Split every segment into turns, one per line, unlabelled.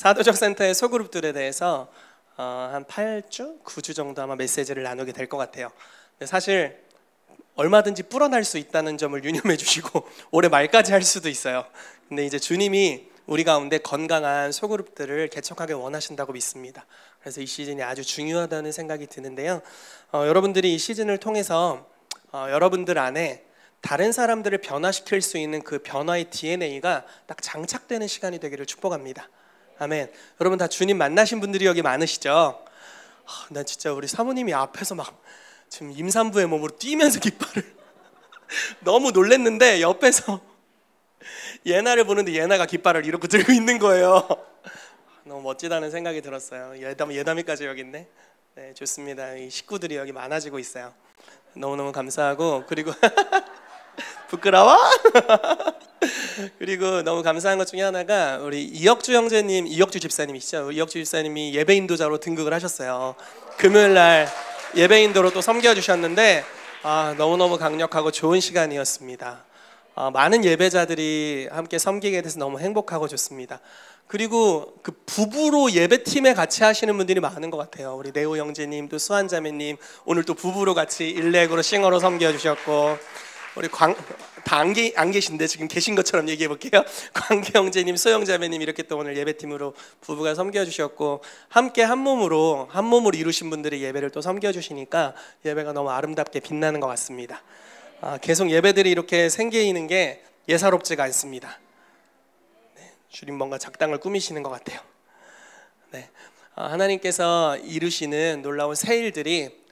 사도적 센터의 소그룹들에 대해서 한 8주, 9주 정도 아마 메시지를 나누게 될 것 같아요. 근데 사실 얼마든지 불어날 수 있다는 점을 유념해 주시고 올해 말까지 할 수도 있어요. 근데 이제 주님이 우리 가운데 건강한 소그룹들을 개척하기 원하신다고 믿습니다. 그래서 이 시즌이 아주 중요하다는 생각이 드는데요. 여러분들이 이 시즌을 통해서 여러분들 안에 다른 사람들을 변화시킬 수 있는 그 변화의 DNA가 딱 장착되는 시간이 되기를 축복합니다. 아멘. 여러분 다 주님 만나신 분들이 여기 많으시죠? 난 진짜 우리 사모님이 앞에서 막 지금 임산부의 몸으로 뛰면서 깃발을 너무 놀랬는데 옆에서 예나를 보는데 예나가 깃발을 이렇게 들고 있는 거예요. 너무 멋지다는 생각이 들었어요. 예담이까지 여기 있네. 네, 좋습니다. 이 식구들이 여기 많아지고 있어요. 너무너무 감사하고, 그리고 부끄러워? 그리고 너무 감사한 것 중에 하나가 우리 이혁주 형제님, 이혁주 집사님이시죠? 이혁주 집사님이 예배인도자로 등극을 하셨어요. 금요일날 예배인도로 또 섬겨주셨는데 너무너무 강력하고 좋은 시간이었습니다. 많은 예배자들이 함께 섬기게 돼서 너무 행복하고 좋습니다. 그리고 그 부부로 예배팀에 같이 하시는 분들이 많은 것 같아요. 우리 네오 형제님, 또 수한 자매님, 오늘 또 부부로 같이 일렉으로 싱어로 섬겨주셨고, 우리 다 안 계신데 지금 계신 것처럼 얘기해 볼게요. 광기 형제님, 소영 자매님 이렇게 또 오늘 예배팀으로 부부가 섬겨주셨고, 함께 한 몸으로 이루신 분들이 예배를 또 섬겨주시니까 예배가 너무 아름답게 빛나는 것 같습니다. 계속 예배들이 이렇게 생기는 게 예사롭지가 않습니다. 네, 주님 뭔가 작당을 꾸미시는 것 같아요. 네, 하나님께서 이루시는 놀라운 새 일들이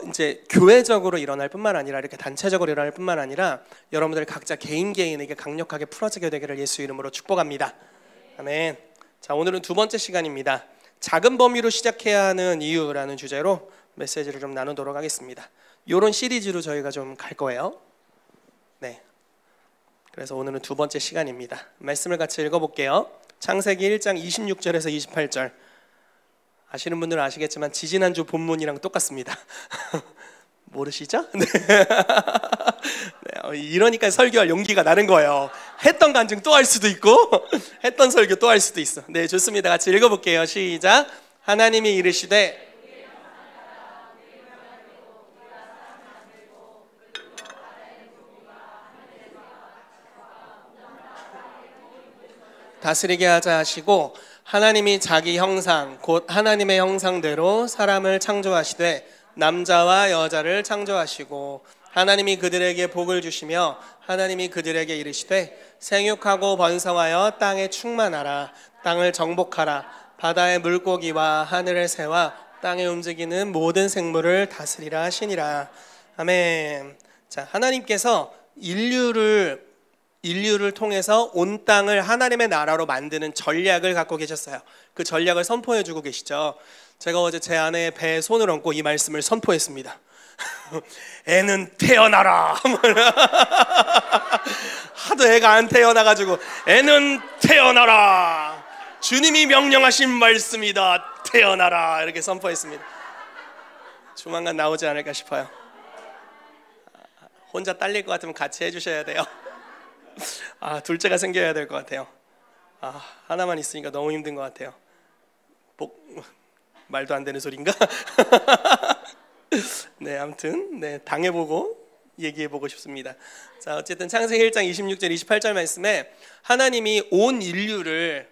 이제 교회적으로 일어날 뿐만 아니라 이렇게 단체적으로 일어날 뿐만 아니라 여러분들 각자 개인에게 강력하게 풀어지게 되기를 예수 이름으로 축복합니다. 아멘. 자, 오늘은 두 번째 시간입니다. 작은 범위로 시작해야 하는 이유라는 주제로 메시지를 좀 나누도록 하겠습니다. 이런 시리즈로 저희가 좀 갈 거예요. 네. 그래서 오늘은 두 번째 시간입니다. 말씀을 같이 읽어볼게요. 창세기 1장 26절에서 28절. 아시는 분들은 아시겠지만 지지난주 본문이랑 똑같습니다. 모르시죠? 네. 네, 이러니까 설교할 용기가 나는 거예요. 했던 간증 또 할 수도 있고 했던 설교 또 할 수도 있어. 네, 좋습니다. 같이 읽어볼게요. 시작. 하나님이 이르시되 다스리게 하자 하시고, 하나님이 자기 형상 곧 하나님의 형상대로 사람을 창조하시되 남자와 여자를 창조하시고, 하나님이 그들에게 복을 주시며 하나님이 그들에게 이르시되 생육하고 번성하여 땅에 충만하라. 땅을 정복하라. 바다의 물고기와 하늘의 새와 땅에 움직이는 모든 생물을 다스리라 하시니라. 아멘. 자, 하나님께서 인류를 통해서 온 땅을 하나님의 나라로 만드는 전략을 갖고 계셨어요. 그 전략을 선포해 주고 계시죠. 제가 어제 제 아내의 배에 손을 얹고 이 말씀을 선포했습니다. 애는 태어나라. 하도 애가 안 태어나가지고 애는 태어나라. 주님이 명령하신 말씀이다. 태어나라. 이렇게 선포했습니다. 조만간 나오지 않을까 싶어요. 혼자 딸릴 것 같으면 같이 해주셔야 돼요. 둘째가 생겨야 될 것 같아요. 하나만 있으니까 너무 힘든 것 같아요. 말도 안 되는 소린가? 네, 아무튼 네, 당해보고 얘기해보고 싶습니다. 자, 어쨌든 창세기 1장 26절 28절 말씀에 하나님이 온 인류를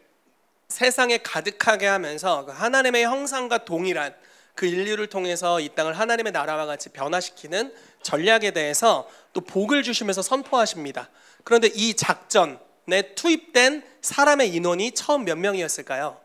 세상에 가득하게 하면서 하나님의 형상과 동일한 그 인류를 통해서 이 땅을 하나님의 나라와 같이 변화시키는 전략에 대해서 또 복을 주시면서 선포하십니다. 그런데 이 작전에 투입된 사람의 인원이 처음 몇 명이었을까요?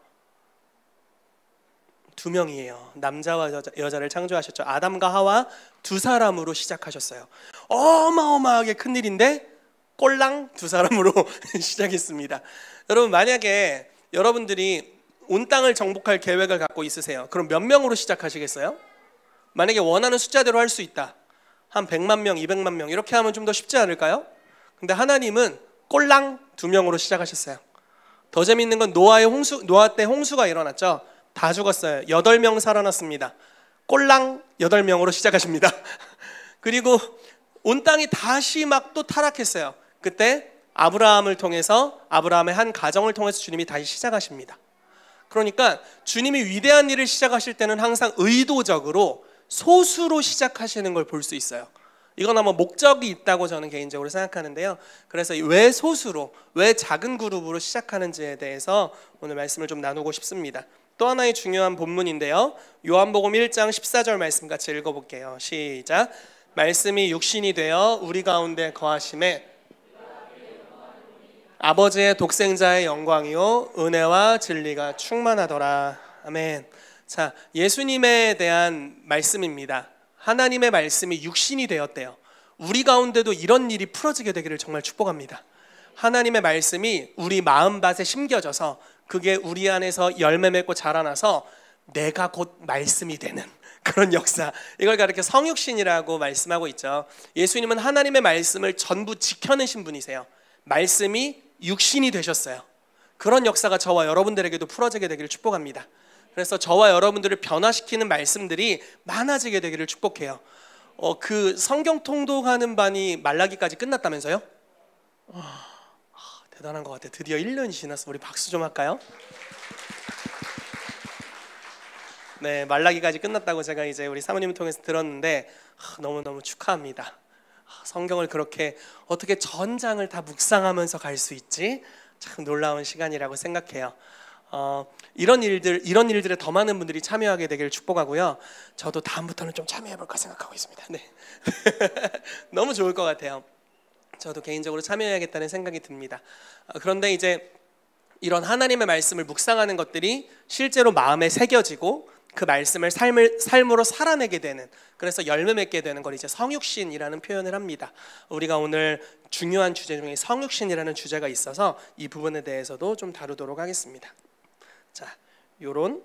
2명이에요. 남자와 여자를 창조하셨죠. 아담과 하와 두 사람으로 시작하셨어요. 어마어마하게 큰일인데 꼴랑 두 사람으로 시작했습니다. 여러분, 만약에 여러분들이 온 땅을 정복할 계획을 갖고 있으세요. 그럼 몇 명으로 시작하시겠어요? 만약에 원하는 숫자대로 할 수 있다. 한 100만 명, 200만 명 이렇게 하면 좀 더 쉽지 않을까요? 근데 하나님은 꼴랑 2명으로 시작하셨어요. 더 재밌는 건 노아 때 홍수가 일어났죠. 다 죽었어요. 8명 살아났습니다. 꼴랑 8명으로 시작하십니다. 그리고 온 땅이 다시 막 또 타락했어요. 그때 아브라함의 한 가정을 통해서 주님이 다시 시작하십니다. 그러니까 주님이 위대한 일을 시작하실 때는 항상 의도적으로 소수로 시작하시는 걸 볼 수 있어요. 이건 아마 목적이 있다고 저는 개인적으로 생각하는데요. 그래서 왜 소수로, 왜 작은 그룹으로 시작하는지에 대해서 오늘 말씀을 좀 나누고 싶습니다. 또 하나의 중요한 본문인데요. 요한복음 1장 14절 말씀 같이 읽어볼게요. 시작. 말씀이 육신이 되어 우리 가운데 거하심에 아버지의 독생자의 영광이요 은혜와 진리가 충만하더라. 아멘. 자, 예수님에 대한 말씀입니다. 하나님의 말씀이 육신이 되었대요. 우리 가운데도 이런 일이 풀어지게 되기를 정말 축복합니다. 하나님의 말씀이 우리 마음밭에 심겨져서 그게 우리 안에서 열매 맺고 자라나서 내가 곧 말씀이 되는 그런 역사, 이걸 가리켜 성육신이라고 말씀하고 있죠. 예수님은 하나님의 말씀을 전부 지켜내신 분이세요. 말씀이 육신이 되셨어요. 그런 역사가 저와 여러분들에게도 풀어지게 되기를 축복합니다. 그래서 저와 여러분들을 변화시키는 말씀들이 많아지게 되기를 축복해요. 그 성경 통독하는 반이 말라기까지 끝났다면서요? 대단한 것 같아요. 드디어 1년이 지났어. 우리 박수 좀 할까요? 네, 말라기까지 끝났다고 제가 이제 우리 사모님을 통해서 들었는데 너무너무 축하합니다. 성경을 그렇게 어떻게 전장을 다 묵상하면서 갈 수 있지? 참 놀라운 시간이라고 생각해요. 이런 일들에 더 많은 분들이 참여하게 되기를 축복하고요. 저도 다음부터는 좀 참여해볼까 생각하고 있습니다. 네. 너무 좋을 것 같아요. 저도 개인적으로 참여해야겠다는 생각이 듭니다. 그런데 이제 이런 하나님의 말씀을 묵상하는 것들이 실제로 마음에 새겨지고 그 말씀을 삶으로 살아내게 되는, 그래서 열매 맺게 되는 걸 이제 성육신이라는 표현을 합니다. 우리가 오늘 중요한 주제 중에 성육신이라는 주제가 있어서 이 부분에 대해서도 좀 다루도록 하겠습니다. 자, 요런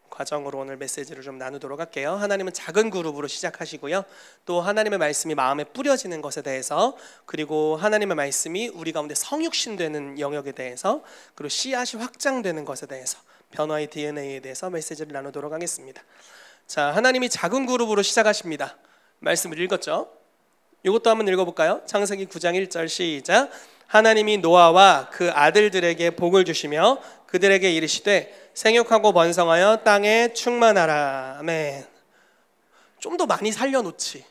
과정으로 오늘 메시지를 좀 나누도록 할게요. 하나님은 작은 그룹으로 시작하시고요. 또 하나님의 말씀이 마음에 뿌려지는 것에 대해서, 그리고 하나님의 말씀이 우리 가운데 성육신되는 영역에 대해서, 그리고 씨앗이 확장되는 것에 대해서, 변화의 DNA에 대해서 메시지를 나누도록 하겠습니다. 자, 하나님이 작은 그룹으로 시작하십니다. 말씀을 읽었죠? 이것도 한번 읽어볼까요? 창세기 9장 1절 시작. 하나님이 노아와 그 아들들에게 복을 주시며 그들에게 이르시되 생육하고 번성하여 땅에 충만하라. 아멘. 좀 더 많이 살려놓지.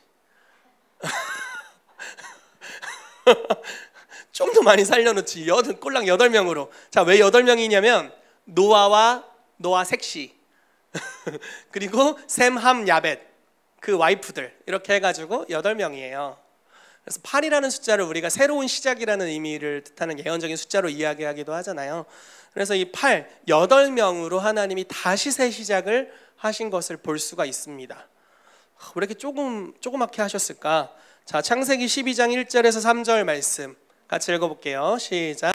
좀 더 많이 살려놓지. 꼴랑 8명으로. 자, 왜 8명이냐면 노아 색시 그리고 셈, 함, 야벳 그 와이프들 이렇게 해가지고 8명이에요. 그래서 8이라는 숫자를 우리가 새로운 시작이라는 의미를 뜻하는 예언적인 숫자로 이야기하기도 하잖아요. 그래서 이 8명으로 하나님이 다시 새 시작을 하신 것을 볼 수가 있습니다. 왜 이렇게 조그맣게 하셨을까? 자, 창세기 12장 1절에서 3절 말씀 같이 읽어볼게요. 시작.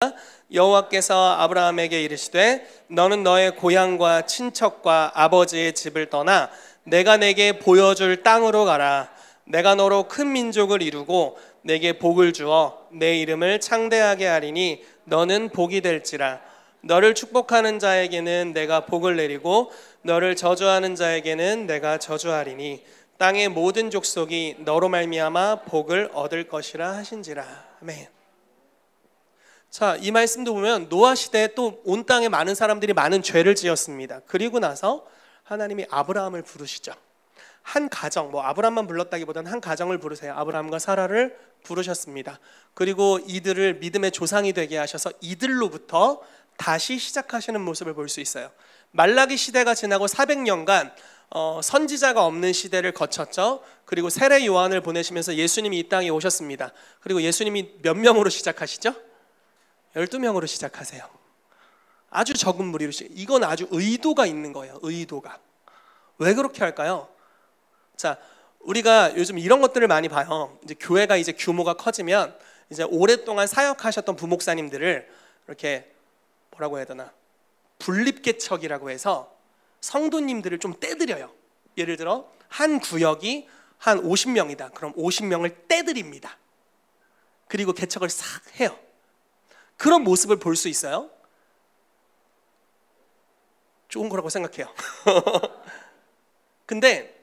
여호와께서 아브라함에게 이르시되 너는 너의 고향과 친척과 아버지의 집을 떠나 내가 내게 보여줄 땅으로 가라. 내가 너로 큰 민족을 이루고 내게 복을 주어 내 이름을 창대하게 하리니 너는 복이 될지라. 너를 축복하는 자에게는 내가 복을 내리고 너를 저주하는 자에게는 내가 저주하리니 땅의 모든 족속이 너로 말미암아 복을 얻을 것이라 하신지라. 아멘. 자, 이 말씀도 보면 노아 시대에 또 온 땅에 많은 사람들이 많은 죄를 지었습니다. 그리고 나서 하나님이 아브라함을 부르시죠. 한 가정, 아브라함만 불렀다기보다는 한 가정을 부르세요. 아브라함과 사라를 부르셨습니다. 그리고 이들을 믿음의 조상이 되게 하셔서 이들로부터 다시 시작하시는 모습을 볼 수 있어요. 말라기 시대가 지나고 400년간 선지자가 없는 시대를 거쳤죠. 그리고 세례 요한을 보내시면서 예수님이 이 땅에 오셨습니다. 그리고 예수님이 몇 명으로 시작하시죠? 12명으로 시작하세요. 아주 적은 무리로 이건 아주 의도가 있는 거예요. 의도가. 왜 그렇게 할까요? 자, 우리가 요즘 이런 것들을 많이 봐요. 이제 교회가 이제 규모가 커지면 이제 오랫동안 사역하셨던 부목사님들을 이렇게 뭐라고 해야 되나? 분립개척이라고 해서 성도님들을 좀 떼드려요. 예를 들어 한 구역이 한 50명이다. 그럼 50명을 떼드립니다. 그리고 개척을 싹 해요. 그런 모습을 볼 수 있어요. 좋은 거라고 생각해요. 근데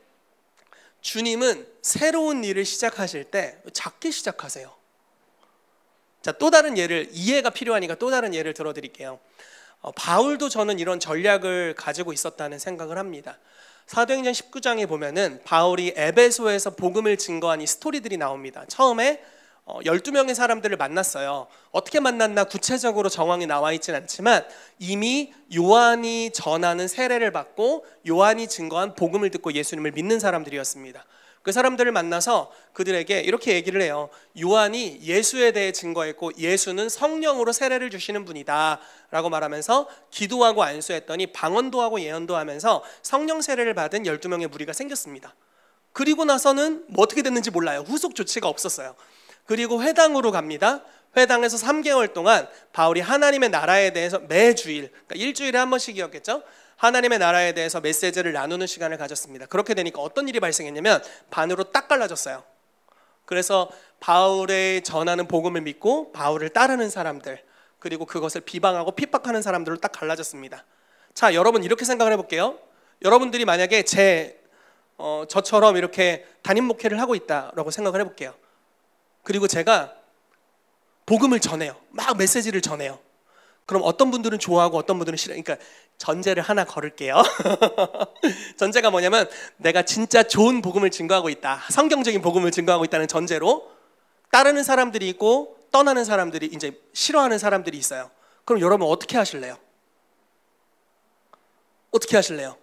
주님은 새로운 일을 시작하실 때 작게 시작하세요. 자, 또 다른 예를, 이해가 필요하니까 또 다른 예를 들어드릴게요. 바울도 저는 이런 전략을 가지고 있었다는 생각을 합니다. 사도행전 19장에 보면은 바울이 에베소에서 복음을 증거한 이 스토리들이 나옵니다. 처음에 12명의 사람들을 만났어요. 어떻게 만났나 구체적으로 정황이 나와 있지는 않지만 이미 요한이 전하는 세례를 받고 요한이 증거한 복음을 듣고 예수님을 믿는 사람들이었습니다. 그 사람들을 만나서 그들에게 이렇게 얘기를 해요. 요한이 예수에 대해 증거했고 예수는 성령으로 세례를 주시는 분이다 라고 말하면서 기도하고 안수했더니 방언도 하고 예언도 하면서 성령 세례를 받은 12명의 무리가 생겼습니다. 그리고 나서는 뭐 어떻게 됐는지 몰라요. 후속 조치가 없었어요. 그리고 회당으로 갑니다. 회당에서 3개월 동안 바울이 하나님의 나라에 대해서 매주일, 그러니까 일주일에 한 번씩이었겠죠. 하나님의 나라에 대해서 메시지를 나누는 시간을 가졌습니다. 그렇게 되니까 어떤 일이 발생했냐면 반으로 딱 갈라졌어요. 그래서 바울의 전하는 복음을 믿고 바울을 따르는 사람들, 그리고 그것을 비방하고 핍박하는 사람들로 딱 갈라졌습니다. 자, 여러분 이렇게 생각을 해볼게요. 여러분들이 만약에 저처럼 이렇게 담임 목회를 하고 있다라고 생각을 해볼게요. 그리고 제가 복음을 전해요. 막 메시지를 전해요. 그럼 어떤 분들은 좋아하고 어떤 분들은 싫어요. 그러니까 전제를 하나 걸을게요. 전제가 뭐냐면 내가 진짜 좋은 복음을 증거하고 있다, 성경적인 복음을 증거하고 있다는 전제로 따르는 사람들이 있고 떠나는 사람들이, 이제 싫어하는 사람들이 있어요. 그럼 여러분 어떻게 하실래요? 어떻게 하실래요?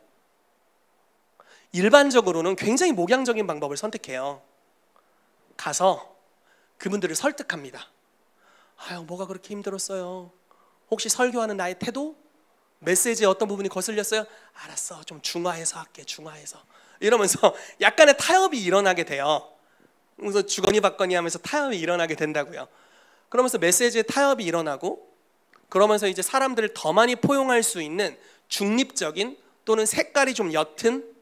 일반적으로는 굉장히 목양적인 방법을 선택해요. 가서 그분들을 설득합니다. 아유, 뭐가 그렇게 힘들었어요? 혹시 설교하는 나의 태도? 메시지의 어떤 부분이 거슬렸어요? 알았어, 좀 중화해서 할게, 중화해서. 이러면서 약간의 타협이 일어나게 돼요. 그래서 주거니 받거니 하면서 타협이 일어나게 된다고요. 그러면서 메시지의 타협이 일어나고, 그러면서 이제 사람들을 더 많이 포용할 수 있는 중립적인 또는 색깔이 좀 옅은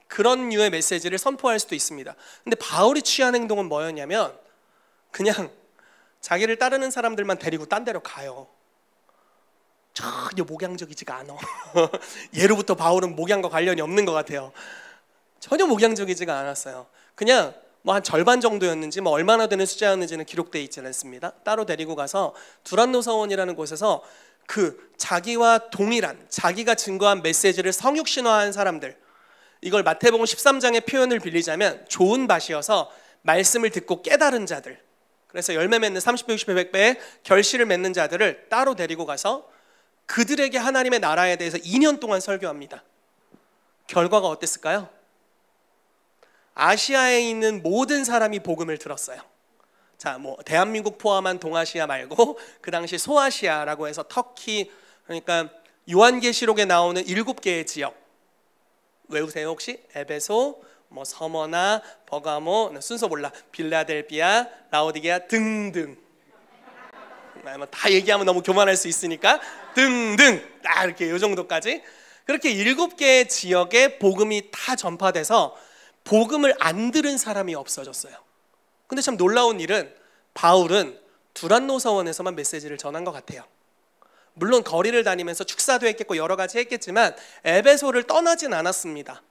그런 류의 메시지를 선포할 수도 있습니다. 근데 바울이 취한 행동은 뭐였냐면 그냥 자기를 따르는 사람들만 데리고 딴 데로 가요. 전혀 목양적이지가 않아. 예로부터 바울은 목양과 관련이 없는 것 같아요. 전혀 목양적이지가 않았어요. 그냥 뭐 한 절반 정도였는지 뭐 얼마나 되는 숫자였는지는 기록되어 있지 않습니다. 따로 데리고 가서 두란노 서원이라는 곳에서 그 자기와 동일한, 자기가 증거한 메시지를 성육신화한 사람들, 이걸 마태복음 13장의 표현을 빌리자면 좋은 밭이어서 말씀을 듣고 깨달은 자들, 그래서 열매 맺는 30배, 60배, 100배의 결실을 맺는 자들을 따로 데리고 가서 그들에게 하나님의 나라에 대해서 2년 동안 설교합니다. 결과가 어땠을까요? 아시아에 있는 모든 사람이 복음을 들었어요. 자, 뭐 대한민국 포함한 동아시아 말고 그 당시 소아시아라고 해서 터키, 그러니까 요한계시록에 나오는 7개의 지역 외우세요 혹시? 에베소, 뭐 서머나, 버가모, 순서 몰라, 빌라델비아, 라오디게아 등등. 다 얘기하면 너무 교만할 수 있으니까 등등, 이렇게 요 정도까지. 그렇게 7개의 지역에 복음이 다 전파돼서 복음을 안 들은 사람이 없어졌어요. 근데 참 놀라운 일은 바울은 두란노 서원에서만 메시지를 전한 것 같아요. 물론 거리를 다니면서 축사도 했겠고 여러 가지 했겠지만 에베소를 떠나진 않았습니다.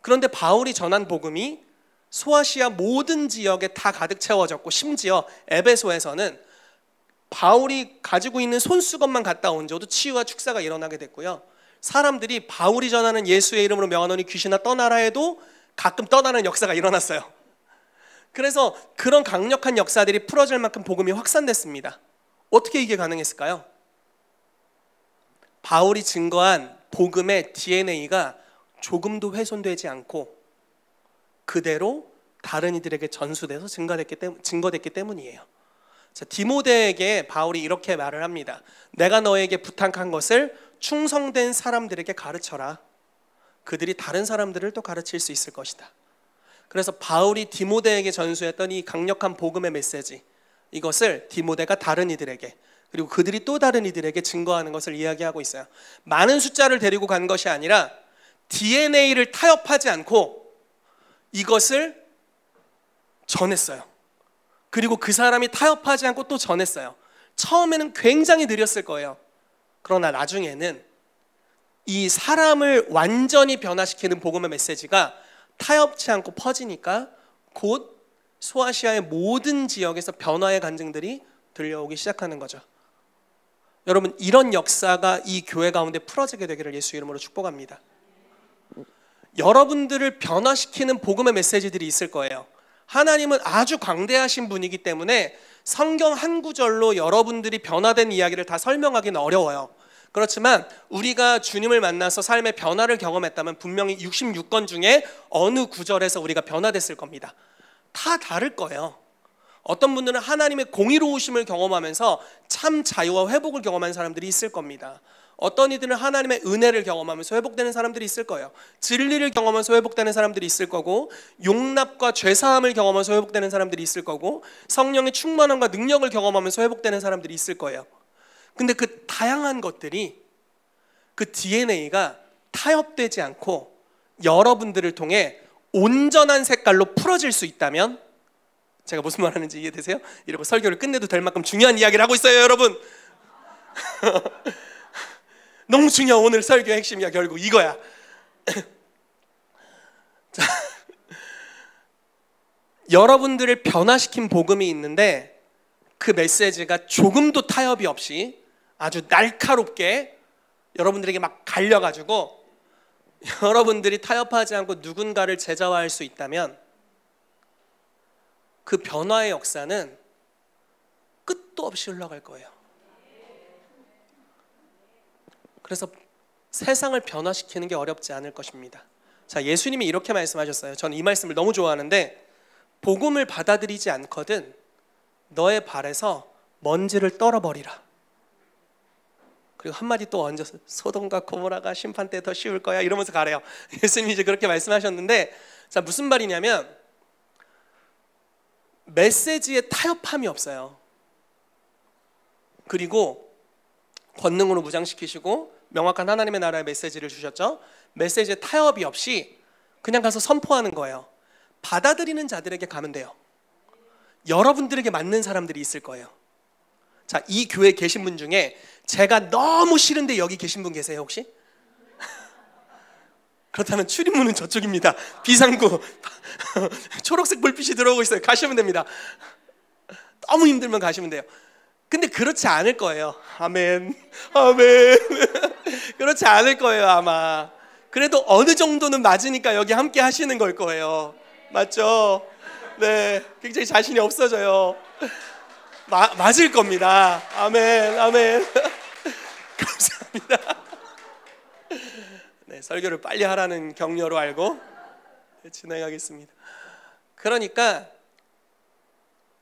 그런데 바울이 전한 복음이 소아시아 모든 지역에 다 가득 채워졌고, 심지어 에베소에서는 바울이 가지고 있는 손수건만 갔다 온 저도 치유와 축사가 일어나게 됐고요. 사람들이 바울이 전하는 예수의 이름으로 명하노니 귀신아 떠나라 해도 가끔 떠나는 역사가 일어났어요. 그래서 그런 강력한 역사들이 풀어질 만큼 복음이 확산됐습니다. 어떻게 이게 가능했을까요? 바울이 증거한 복음의 DNA가 조금도 훼손되지 않고 그대로 다른 이들에게 전수돼서 증거됐기 때문이에요. 자, 디모데에게 바울이 이렇게 말을 합니다. 내가 너에게 부탁한 것을 충성된 사람들에게 가르쳐라. 그들이 다른 사람들을 또 가르칠 수 있을 것이다. 그래서 바울이 디모데에게 전수했던 이 강력한 복음의 메시지, 이것을 디모데가 다른 이들에게, 그리고 그들이 또 다른 이들에게 증거하는 것을 이야기하고 있어요. 많은 숫자를 데리고 간 것이 아니라 DNA를 타협하지 않고 이것을 전했어요. 그리고 그 사람이 타협하지 않고 또 전했어요. 처음에는 굉장히 느렸을 거예요. 그러나 나중에는 이 사람을 완전히 변화시키는 복음의 메시지가 타협치 않고 퍼지니까 곧 소아시아의 모든 지역에서 변화의 간증들이 들려오기 시작하는 거죠. 여러분, 이런 역사가 이 교회 가운데 풀어지게 되기를 예수 이름으로 축복합니다. 여러분들을 변화시키는 복음의 메시지들이 있을 거예요. 하나님은 아주 광대하신 분이기 때문에 성경 한 구절로 여러분들이 변화된 이야기를 다 설명하기는 어려워요. 그렇지만 우리가 주님을 만나서 삶의 변화를 경험했다면 분명히 66권 중에 어느 구절에서 우리가 변화됐을 겁니다. 다 다를 거예요. 어떤 분들은 하나님의 공의로우심을 경험하면서 참 자유와 회복을 경험한 사람들이 있을 겁니다. 어떤 이들은 하나님의 은혜를 경험하면서 회복되는 사람들이 있을 거예요. 진리를 경험하면서 회복되는 사람들이 있을 거고, 용납과 죄사함을 경험하면서 회복되는 사람들이 있을 거고, 성령의 충만함과 능력을 경험하면서 회복되는 사람들이 있을 거예요. 근데 그 다양한 것들이, 그 DNA가 타협되지 않고 여러분들을 통해 온전한 색깔로 풀어질 수 있다면, 제가 무슨 말 하는지 이해되세요? 이러고 설교를 끝내도 될 만큼 중요한 이야기를 하고 있어요, 여러분. 너무 중요한 오늘 설교의 핵심이야. 결국 이거야. 자, 여러분들을 변화시킨 복음이 있는데 그 메시지가 조금도 타협이 없이 아주 날카롭게 여러분들에게 막 갈려가지고 여러분들이 타협하지 않고 누군가를 제자화할 수 있다면 그 변화의 역사는 끝도 없이 흘러갈 거예요. 그래서 세상을 변화시키는 게 어렵지 않을 것입니다. 자, 예수님이 이렇게 말씀하셨어요. 저는 이 말씀을 너무 좋아하는데, 복음을 받아들이지 않거든 너의 발에서 먼지를 떨어버리라. 그리고 한마디 또 얹어서 소돔과 고모라가 심판 때 더 쉬울 거야 이러면서 가래요. 예수님이 이제 그렇게 말씀하셨는데, 자, 무슨 말이냐면 메시지에 타협함이 없어요. 그리고 권능으로 무장시키시고 명확한 하나님의 나라의 메시지를 주셨죠. 메시지에 타협이 없이 그냥 가서 선포하는 거예요. 받아들이는 자들에게 가면 돼요. 여러분들에게 맞는 사람들이 있을 거예요. 자, 이 교회에 계신 분 중에 제가 너무 싫은데 여기 계신 분 계세요 혹시? 그렇다면 출입문은 저쪽입니다. 비상구 초록색 불빛이 들어오고 있어요. 가시면 됩니다. 너무 힘들면 가시면 돼요. 근데 그렇지 않을 거예요. 아멘, 아멘. 그렇지 않을 거예요 아마. 그래도 어느 정도는 맞으니까 여기 함께 하시는 걸 거예요. 맞죠? 네, 굉장히 자신이 없어져요. 맞을 겁니다. 아멘, 아멘. 감사합니다. 네, 설교를 빨리 하라는 격려로 알고 진행하겠습니다. 그러니까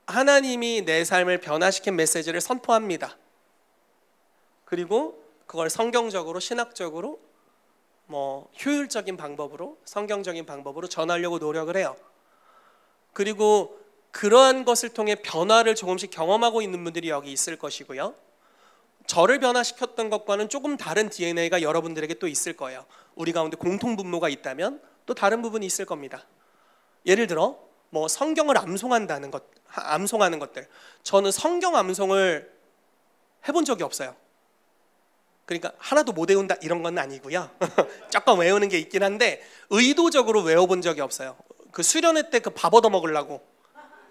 하나님이 내 삶을 변화시킨 메시지를 선포합니다. 그리고 그걸 성경적으로, 신학적으로, 효율적인 방법으로, 성경적인 방법으로 전하려고 노력을 해요. 그리고 그러한 것을 통해 변화를 조금씩 경험하고 있는 분들이 여기 있을 것이고요. 저를 변화시켰던 것과는 조금 다른 DNA가 여러분들에게 또 있을 거예요. 우리 가운데 공통분모가 있다면 또 다른 부분이 있을 겁니다. 예를 들어 성경을 암송하는 것들. 저는 성경 암송을 해본 적이 없어요. 그러니까 하나도 못 외운다 이런 건 아니고요. 조금 외우는 게 있긴 한데 의도적으로 외워본 적이 없어요. 그 수련회 때 그 밥 얻어 먹으려고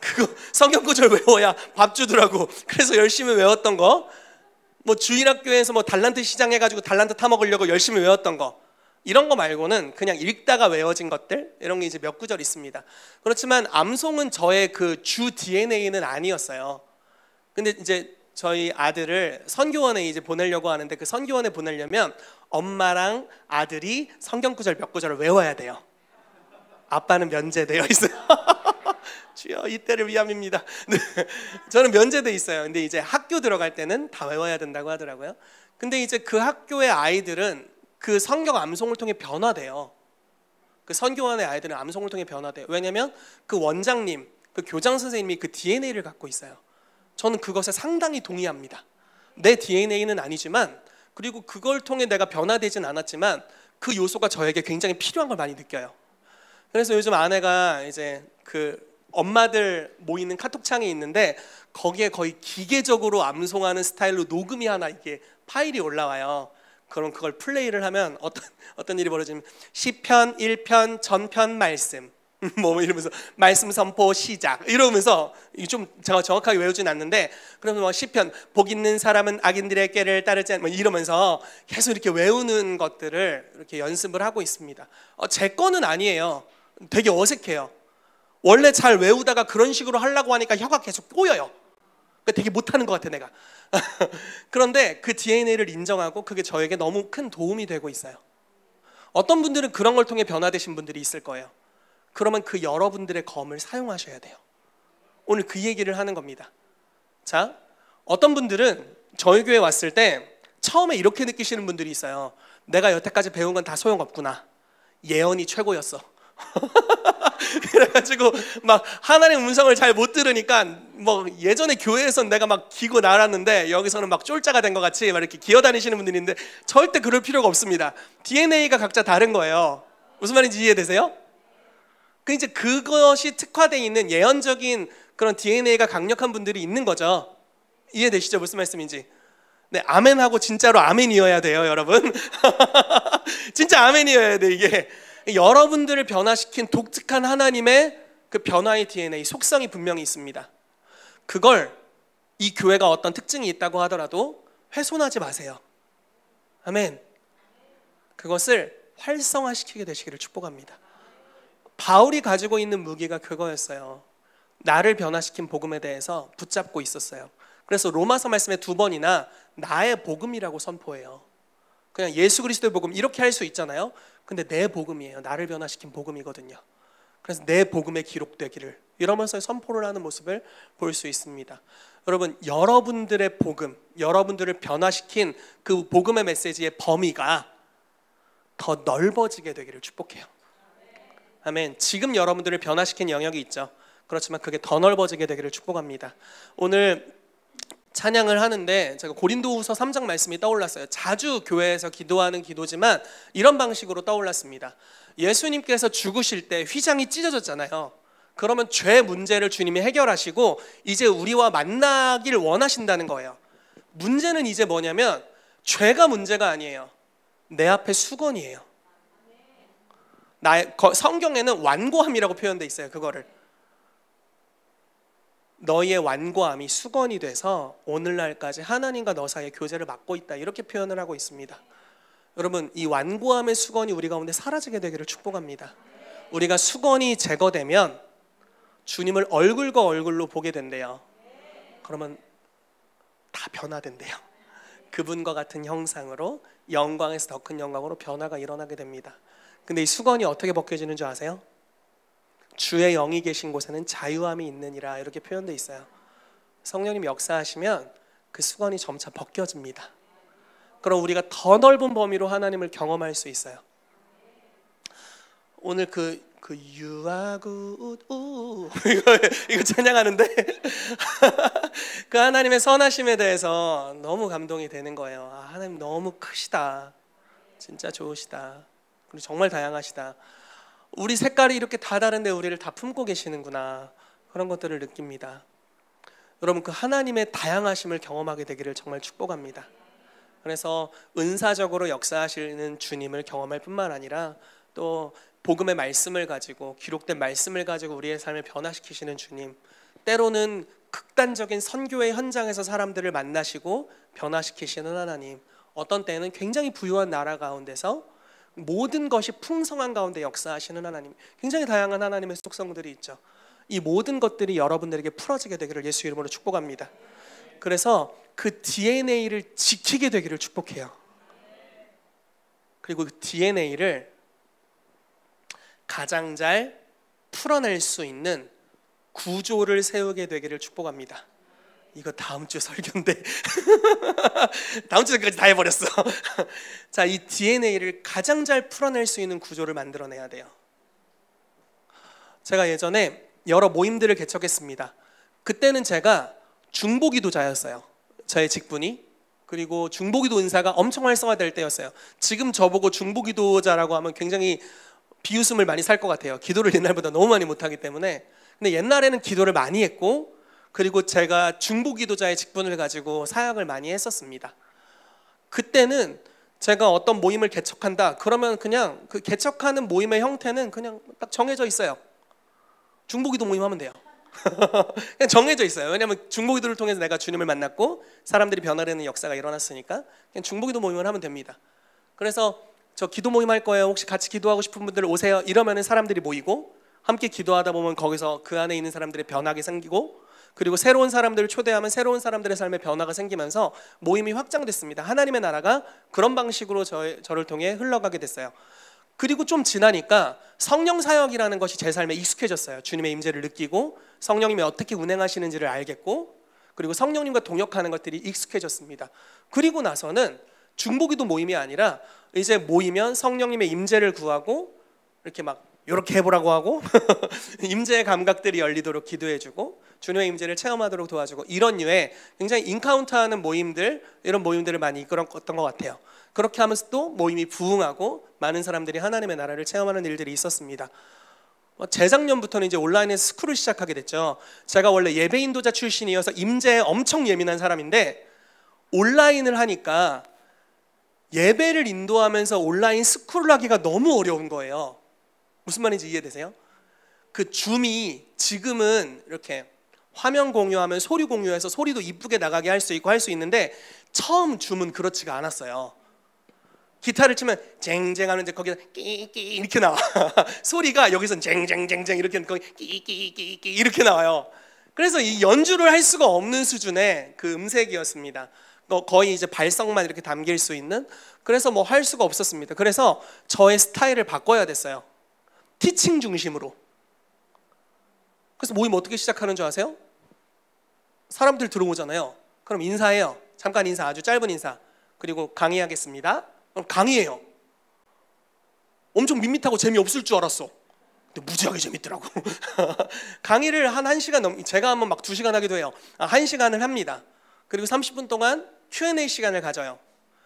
그거 성경 구절 외워야 밥 주더라고. 그래서 열심히 외웠던 거, 주일학교에서 달란트 시장 해가지고 달란트 타 먹으려고 열심히 외웠던 거, 이런 거 말고는 그냥 읽다가 외워진 것들, 이런 게 이제 몇 구절 있습니다. 그렇지만 암송은 저의 그 주 DNA는 아니었어요. 근데 이제 저희 아들을 선교원에 이제 보내려고 하는데, 그 선교원에 보내려면 엄마랑 아들이 성경 구절 몇 구절을 외워야 돼요. 아빠는 면제되어 있어요. 주여 이때를 위함입니다. 네, 저는 면제돼 있어요. 근데 이제 학교 들어갈 때는 다 외워야 된다고 하더라고요. 근데 이제 그 학교의 아이들은 그 성경 암송을 통해 변화돼요. 그 선교원의 아이들은 암송을 통해 변화돼요. 왜냐면 그 원장님, 그 교장 선생님이 그 DNA를 갖고 있어요. 저는 그것에 상당히 동의합니다. 내 DNA는 아니지만, 그리고 그걸 통해 내가 변화되진 않았지만 그 요소가 저에게 굉장히 필요한 걸 많이 느껴요. 그래서 요즘 아내가 이제 그 엄마들 모이는 카톡창이 있는데 거기에 거의 기계적으로 암송하는 스타일로 녹음이 하나 이게 파일이 올라와요. 그럼 그걸 플레이를 하면 어떤 일이 벌어지면 시편 1편 전편 말씀, 뭐 이러면서 말씀 선포 시작 이러면서 좀 제가 정확하게 외우진 않는데, 그러면 뭐 시편 복 있는 사람은 악인들의 꾀를 따르지 않, 뭐 이러면서 계속 이렇게 외우는 것들을 이렇게 연습을 하고 있습니다. 제 거는 아니에요. 되게 어색해요. 원래 잘 외우다가 그런 식으로 하려고 하니까 혀가 계속 꼬여요. 되게 못하는 것 같아 내가. 그런데 그 DNA를 인정하고 그게 저에게 너무 큰 도움이 되고 있어요. 어떤 분들은 그런 걸 통해 변화되신 분들이 있을 거예요. 그러면 그 여러분들의 검을 사용하셔야 돼요. 오늘 그 얘기를 하는 겁니다. 자, 어떤 분들은 저희 교회 왔을 때 처음에 이렇게 느끼시는 분들이 있어요. 내가 여태까지 배운 건 다 소용없구나. 예언이 최고였어. 그래가지고 막 하나님의 음성을 잘 못 들으니까 뭐 예전에 교회에선 내가 막 기고 날았는데 여기서는 막 쫄자가 된 것 같이 막 이렇게 기어다니시는 분들이 있는데 절대 그럴 필요가 없습니다. DNA가 각자 다른 거예요. 무슨 말인지 이해되세요? 그 이제 그것이 특화되어 있는 예언적인 그런 DNA가 강력한 분들이 있는 거죠. 이해되시죠? 무슨 말씀인지. 네, 아멘하고 진짜로 아멘이어야 돼요, 여러분. 진짜 아멘이어야 돼. 이게 여러분들을 변화시킨 독특한 하나님의 그 변화의 DNA, 속성이 분명히 있습니다. 그걸 이 교회가 어떤 특징이 있다고 하더라도 훼손하지 마세요. 아멘. 그것을 활성화시키게 되시기를 축복합니다. 바울이 가지고 있는 무기가 그거였어요. 나를 변화시킨 복음에 대해서 붙잡고 있었어요. 그래서 로마서 말씀에 2번이나 나의 복음이라고 선포해요. 그냥 예수 그리스도의 복음 이렇게 할 수 있잖아요. 근데 내 복음이에요. 나를 변화시킨 복음이거든요. 그래서 내 복음에 기록되기를 이러면서 선포를 하는 모습을 볼 수 있습니다. 여러분, 여러분들의 복음, 여러분들을 변화시킨 그 복음의 메시지의 범위가 더 넓어지게 되기를 축복해요. 아멘. 지금 여러분들을 변화시킨 영역이 있죠. 그렇지만 그게 더 넓어지게 되기를 축복합니다. 오늘 찬양을 하는데 제가 고린도후서 3장 말씀이 떠올랐어요. 자주 교회에서 기도하는 기도지만 이런 방식으로 떠올랐습니다. 예수님께서 죽으실 때 휘장이 찢어졌잖아요. 그러면 죄 문제를 주님이 해결하시고 이제 우리와 만나길 원하신다는 거예요. 문제는 이제 뭐냐면 죄가 문제가 아니에요. 내 앞에 수건이에요. 성경에는 완고함이라고 표현되어 있어요. 그거를 너희의 완고함이 수건이 돼서 오늘날까지 하나님과 너 사이의 교제를 막고 있다, 이렇게 표현을 하고 있습니다. 여러분, 이 완고함의 수건이 우리 가운데 사라지게 되기를 축복합니다. 우리가 수건이 제거되면 주님을 얼굴과 얼굴로 보게 된대요. 그러면 다 변화된대요. 그분과 같은 형상으로 영광에서 더 큰 영광으로 변화가 일어나게 됩니다. 근데 이 수건이 어떻게 벗겨지는 줄 아세요? 주의 영이 계신 곳에는 자유함이 있느니라, 이렇게 표현되어 있어요. 성령님 역사하시면 그 수건이 점차 벗겨집니다. 그럼 우리가 더 넓은 범위로 하나님을 경험할 수 있어요. 오늘 그 You are good 이거 찬양하는데 그 하나님의 선하심에 대해서 너무 감동이 되는 거예요. 하나님 너무 크시다, 진짜 좋으시다, 그리고 정말 다양하시다. 우리 색깔이 이렇게 다 다른데 우리를 다 품고 계시는구나, 그런 것들을 느낍니다. 여러분, 그 하나님의 다양하심을 경험하게 되기를 정말 축복합니다. 그래서 은사적으로 역사하시는 주님을 경험할 뿐만 아니라 또 복음의 말씀을 가지고, 기록된 말씀을 가지고 우리의 삶을 변화시키시는 주님, 때로는 극단적인 선교의 현장에서 사람들을 만나시고 변화시키시는 하나님, 어떤 때는 굉장히 부유한 나라 가운데서 모든 것이 풍성한 가운데 역사하시는 하나님, 굉장히 다양한 하나님의 속성들이 있죠. 이 모든 것들이 여러분들에게 풀어지게 되기를 예수 이름으로 축복합니다. 그래서 그 DNA를 지키게 되기를 축복해요. 그리고 그 DNA를 가장 잘 풀어낼 수 있는 구조를 세우게 되기를 축복합니다. 이거 다음 주 설교인데 다음 주까지 다 해버렸어. 자, 이 DNA를 가장 잘 풀어낼 수 있는 구조를 만들어내야 돼요. 제가 예전에 여러 모임들을 개척했습니다. 그때는 제가 중보기도자였어요. 저의 직분이. 그리고 중보기도 은사가 엄청 활성화될 때였어요. 지금 저보고 중보기도자라고 하면 굉장히 비웃음을 많이 살 것 같아요. 기도를 옛날보다 너무 많이 못하기 때문에. 근데 옛날에는 기도를 많이 했고, 그리고 제가 중보기도자의 직분을 가지고 사역을 많이 했었습니다. 그때는 제가 어떤 모임을 개척한다 그러면 그냥 그 개척하는 모임의 형태는 그냥 딱 정해져 있어요. 중보기도 모임 하면 돼요. 그냥 정해져 있어요. 왜냐하면 중보기도를 통해서 내가 주님을 만났고 사람들이 변화되는 역사가 일어났으니까 그냥 중보기도 모임을 하면 됩니다. 그래서 저 기도 모임 할 거예요, 혹시 같이 기도하고 싶은 분들 오세요, 이러면은 사람들이 모이고 함께 기도하다 보면 거기서 그 안에 있는 사람들의 변화가 생기고, 그리고 새로운 사람들을 초대하면 새로운 사람들의 삶에 변화가 생기면서 모임이 확장됐습니다. 하나님의 나라가 그런 방식으로 저를 통해 흘러가게 됐어요. 그리고 좀 지나니까 성령 사역이라는 것이 제 삶에 익숙해졌어요. 주님의 임재를 느끼고 성령님이 어떻게 운행하시는지를 알겠고, 그리고 성령님과 동역하는 것들이 익숙해졌습니다. 그리고 나서는 중보기도 모임이 아니라 이제 모이면 성령님의 임재를 구하고 이렇게 막 이렇게 해보라고 하고 임재의 감각들이 열리도록 기도해주고 주님의 임재를 체험하도록 도와주고, 이런 류의 굉장히 인카운터하는 모임들, 이런 모임들을 많이 이끌었던 것 같아요. 그렇게 하면서 또 모임이 부흥하고 많은 사람들이 하나님의 나라를 체험하는 일들이 있었습니다. 재작년부터는 이제 온라인에서 스쿨을 시작하게 됐죠. 제가 원래 예배 인도자 출신이어서 임재에 엄청 예민한 사람인데 온라인을 하니까 예배를 인도하면서 온라인 스쿨을 하기가 너무 어려운 거예요. 무슨 말인지 이해되세요? 그 줌이 지금은 이렇게 화면 공유하면 소리 공유해서 소리도 이쁘게 나가게 할 수 있고 할 수 있는데, 처음 줌은 그렇지가 않았어요. 기타를 치면 쟁쟁하면 이제 거기서 끼끼 이렇게 나와. 소리가 여기선 쟁쟁쟁쟁 이렇게, 거기 끼끼끼끼 이렇게 나와요. 그래서 이 연주를 할 수가 없는 수준의 그 음색이었습니다. 거의 이제 발성만 이렇게 담길 수 있는. 그래서 뭐 할 수가 없었습니다. 그래서 저의 스타일을 바꿔야 됐어요. 티칭 중심으로. 그래서 모임 어떻게 시작하는 줄 아세요? 사람들 들어오잖아요. 그럼 인사해요. 잠깐 인사, 아주 짧은 인사. 그리고 강의하겠습니다. 그럼 강의해요. 엄청 밋밋하고 재미없을 줄 알았어. 근데 무지하게 재밌더라고. 강의를 한 1시간 넘, 제가 한번 막 2시간 하기도 해요. 1시간을 합니다. 그리고 30분 동안 Q&A 시간을 가져요.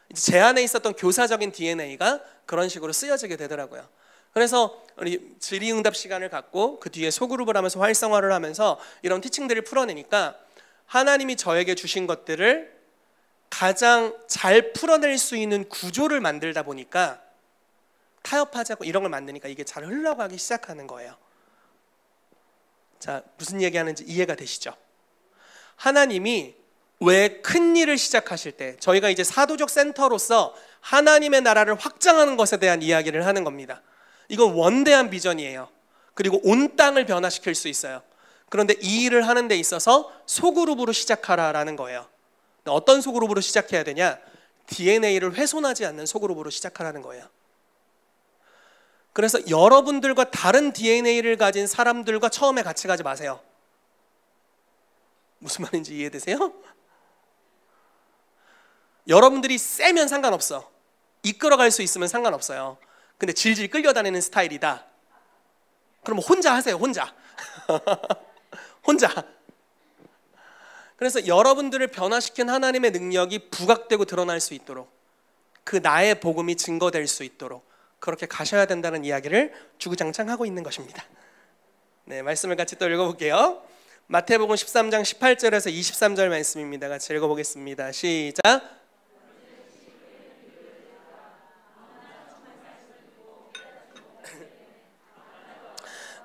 이제 제 안에 있었던 교사적인 DNA가 그런 식으로 쓰여지게 되더라고요. 그래서 우리 질의응답 시간을 갖고 그 뒤에 소그룹을 하면서 활성화를 하면서 이런 티칭들을 풀어내니까 하나님이 저에게 주신 것들을 가장 잘 풀어낼 수 있는 구조를 만들다 보니까, 타협하자고 이런 걸 만드니까 이게 잘 흘러가기 시작하는 거예요. 자, 무슨 얘기하는지 이해가 되시죠? 하나님이 왜 큰 일을 시작하실 때 저희가 이제 사도적 센터로서 하나님의 나라를 확장하는 것에 대한 이야기를 하는 겁니다. 이건 원대한 비전이에요. 그리고 온 땅을 변화시킬 수 있어요. 그런데 이 일을 하는 데 있어서 소그룹으로 시작하라라는 거예요. 어떤 소그룹으로 시작해야 되냐? DNA를 훼손하지 않는 소그룹으로 시작하라는 거예요. 그래서 여러분들과 다른 DNA를 가진 사람들과 처음에 같이 가지 마세요. 무슨 말인지 이해되세요? 여러분들이 세면 상관없어. 이끌어갈 수 있으면 상관없어요. 근데 질질 끌려다니는 스타일이다. 그럼 혼자 하세요. 혼자. 혼자. 그래서 여러분들을 변화시킨 하나님의 능력이 부각되고 드러날 수 있도록, 그 나의 복음이 증거될 수 있도록 그렇게 가셔야 된다는 이야기를 주구장창 하고 있는 것입니다. 네, 말씀을 같이 또 읽어볼게요. 마태복음 13장 18절에서 23절 말씀입니다. 같이 읽어보겠습니다. 시작.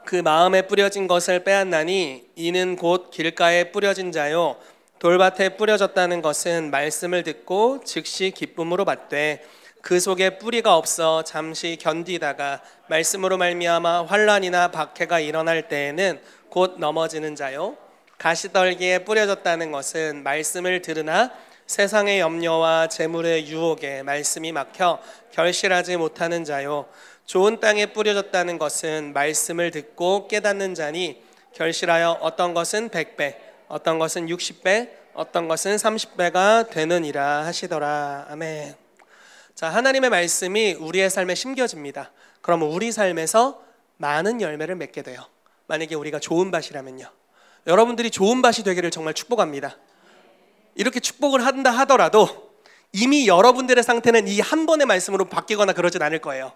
그 마음에 뿌려진 것을 빼앗나니 이는 곧 길가에 뿌려진 자요 돌밭에 뿌려졌다는 것은 말씀을 듣고 즉시 기쁨으로 받되 그 속에 뿌리가 없어 잠시 견디다가 말씀으로 말미암아 환난이나 박해가 일어날 때에는 곧 넘어지는 자요 가시떨기에 뿌려졌다는 것은 말씀을 들으나 세상의 염려와 재물의 유혹에 말씀이 막혀 결실하지 못하는 자요 좋은 땅에 뿌려졌다는 것은 말씀을 듣고 깨닫는 자니 결실하여 어떤 것은 100배, 어떤 것은 60배, 어떤 것은 30배가 되느니라 하시더라. 아멘. 자, 하나님의 말씀이 우리의 삶에 심겨집니다. 그러면 우리 삶에서 많은 열매를 맺게 돼요. 만약에 우리가 좋은 밭이라면요. 여러분들이 좋은 밭이 되기를 정말 축복합니다. 이렇게 축복을 한다 하더라도 이미 여러분들의 상태는 이 한 번의 말씀으로 바뀌거나 그러진 않을 거예요.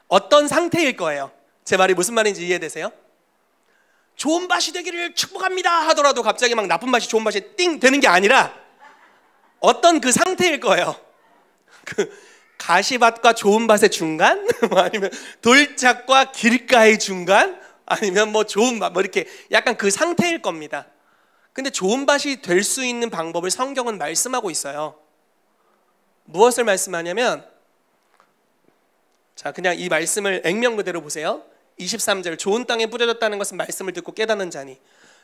어떤 상태일 거예요. 제 말이 무슨 말인지 이해되세요? 좋은 밭이 되기를 축복합니다 하더라도 갑자기 막 나쁜 밭이 좋은 밭이 띵 되는 게 아니라 어떤 그 상태일 거예요. 그 가시밭과 좋은 밭의 중간, 아니면 돌짝과 길가의 중간, 아니면 뭐 좋은 밭, 뭐 이렇게 약간 그 상태일 겁니다. 근데 좋은 밭이 될 수 있는 방법을 성경은 말씀하고 있어요. 무엇을 말씀하냐면, 자, 그냥 이 말씀을 액면 그대로 보세요. 23절, 좋은 땅에 뿌려졌다는 것은 말씀을 듣고 깨닫는 자니.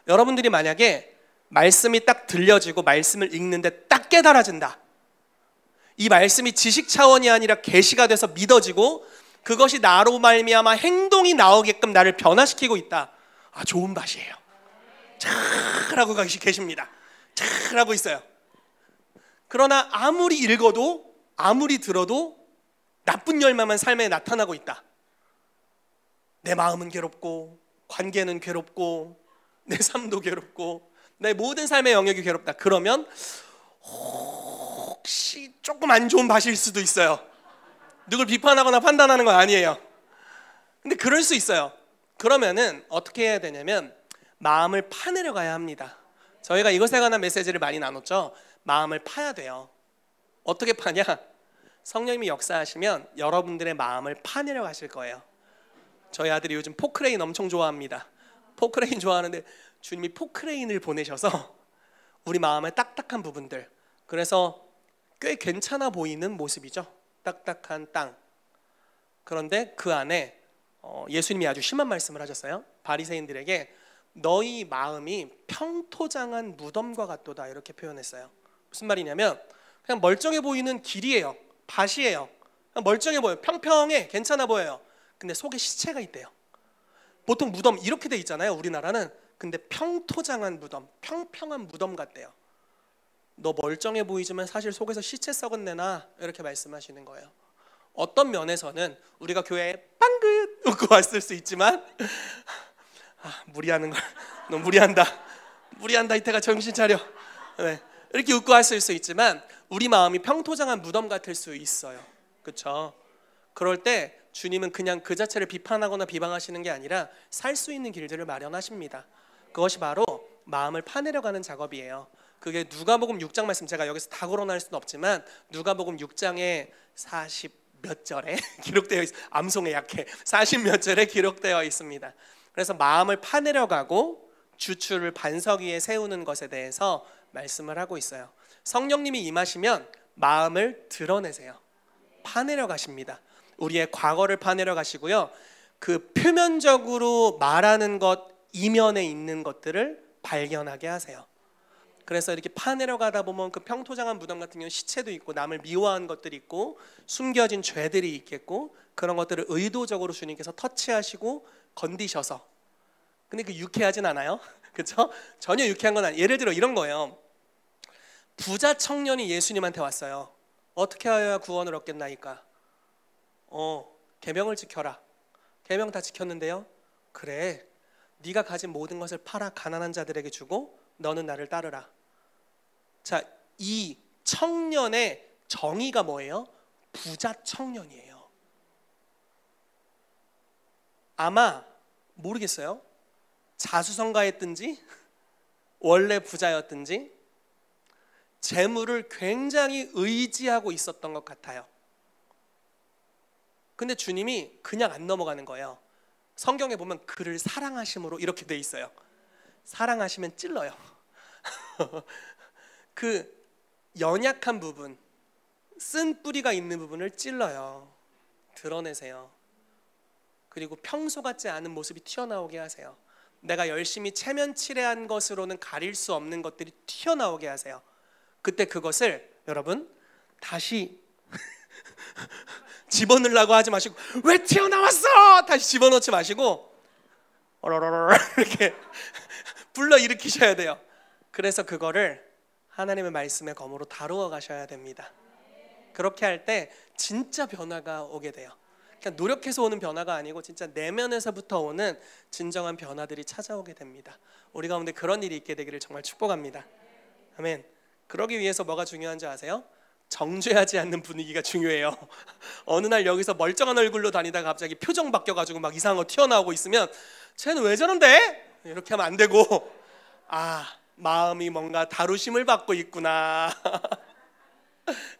여러분들이 만약에 말씀이 딱 들려지고 말씀을 읽는데 딱 깨달아진다, 이 말씀이 지식 차원이 아니라 계시가 돼서 믿어지고 그것이 나로 말미암아 행동이 나오게끔 나를 변화시키고 있다. 아, 좋은 밭이에요. 잘하고 계십니다. 잘하고 있어요. 그러나 아무리 읽어도 아무리 들어도 나쁜 열매만 삶에 나타나고 있다. 내 마음은 괴롭고 관계는 괴롭고 내 삶도 괴롭고 내 모든 삶의 영역이 괴롭다. 그러면 혹시 조금 안 좋은 밭일 수도 있어요. 누굴 비판하거나 판단하는 건 아니에요. 근데 그럴 수 있어요. 그러면은 어떻게 해야 되냐면 마음을 파내려 가야 합니다. 저희가 이것에 관한 메시지를 많이 나눴죠. 마음을 파야 돼요. 어떻게 파냐? 성령님이 역사하시면 여러분들의 마음을 파내려 가실 거예요. 저희 아들이 요즘 포크레인 엄청 좋아합니다. 포크레인 좋아하는데 주님이 포크레인을 보내셔서 우리 마음의 딱딱한 부분들, 그래서 꽤 괜찮아 보이는 모습이죠. 딱딱한 땅. 그런데 그 안에 예수님이 아주 심한 말씀을 하셨어요. 바리새인들에게 너희 마음이 평토장한 무덤과 같도다, 이렇게 표현했어요. 무슨 말이냐면 그냥 멀쩡해 보이는 길이에요. 밭이에요. 그냥 멀쩡해 보여요. 평평해, 괜찮아 보여요. 근데 속에 시체가 있대요. 보통 무덤 이렇게 돼 있잖아요, 우리나라는. 근데 평토장한 무덤, 평평한 무덤 같대요. 너 멀쩡해 보이지만 사실 속에서 시체 썩은 내나, 이렇게 말씀하시는 거예요. 어떤 면에서는 우리가 교회에 빵긋 웃고 왔을 수 있지만 무리하는 걸, 너 무리한다 이태가 정신 차려, 네, 이렇게 웃고 왔을 수 있지만 우리 마음이 평토장한 무덤 같을 수 있어요. 그렇죠? 그럴 때 주님은 그냥 그 자체를 비판하거나 비방하시는 게 아니라 살 수 있는 길들을 마련하십니다. 그것이 바로 마음을 파내려 가는 작업이에요. 그게 누가복음 6장 말씀, 제가 여기서 다 거론할 수는 없지만 누가복음 6장에 40 몇 절에 기록되어 있어요. 암송에 약해. 40 몇 절에 기록되어 있습니다. 그래서 마음을 파내려 가고 주추를 반석 위에 세우는 것에 대해서 말씀을 하고 있어요. 성령님이 임하시면 마음을 드러내세요. 파내려 가십니다. 우리의 과거를 파내려 가시고요, 그 표면적으로 말하는 것 이면에 있는 것들을 발견하게 하세요. 그래서 이렇게 파내려 가다 보면 그 평토장한 무덤 같은 경우는 시체도 있고 남을 미워한 것들이 있고 숨겨진 죄들이 있겠고, 그런 것들을 의도적으로 주님께서 터치하시고 건디셔서, 근데 그 유쾌하진 않아요. 그렇죠? 전혀 유쾌한 건 아니에요. 예를 들어 이런 거예요. 부자 청년이 예수님한테 왔어요. 어떻게 하여야 구원을 얻겠나이까? 계명을 지켜라. 계명 다 지켰는데요. 그래, 네가 가진 모든 것을 팔아 가난한 자들에게 주고 너는 나를 따르라. 자, 이 청년의 정의가 뭐예요? 부자 청년이에요. 아마 모르겠어요. 자수성가했든지 원래 부자였든지 재물을 굉장히 의지하고 있었던 것 같아요. 근데 주님이 그냥 안 넘어가는 거예요. 성경에 보면 그를 사랑하심으로 이렇게 돼 있어요. 사랑하시면 찔러요. 그 연약한 부분, 쓴 뿌리가 있는 부분을 찔러요. 드러내세요. 그리고 평소 같지 않은 모습이 튀어나오게 하세요. 내가 열심히 체면치레한 것으로는 가릴 수 없는 것들이 튀어나오게 하세요. 그때 그것을 여러분 다시 집어넣으려고 하지 마시고, 왜 튀어나왔어? 다시 집어넣지 마시고 어러러러 이렇게 불러일으키셔야 돼요. 그래서 그거를 하나님의 말씀의 검으로 다루어 가셔야 됩니다. 그렇게 할 때 진짜 변화가 오게 돼요. 그냥 노력해서 오는 변화가 아니고 진짜 내면에서부터 오는 진정한 변화들이 찾아오게 됩니다. 우리 가운데 그런 일이 있게 되기를 정말 축복합니다. 아멘. 그러기 위해서 뭐가 중요한지 아세요? 정죄하지 않는 분위기가 중요해요. 어느 날 여기서 멀쩡한 얼굴로 다니다가 갑자기 표정 바뀌어가지고 막 이상한 거 튀어나오고 있으면 쟤는 왜 저런데? 이렇게 하면 안 되고, 마음이 뭔가 다루심을 받고 있구나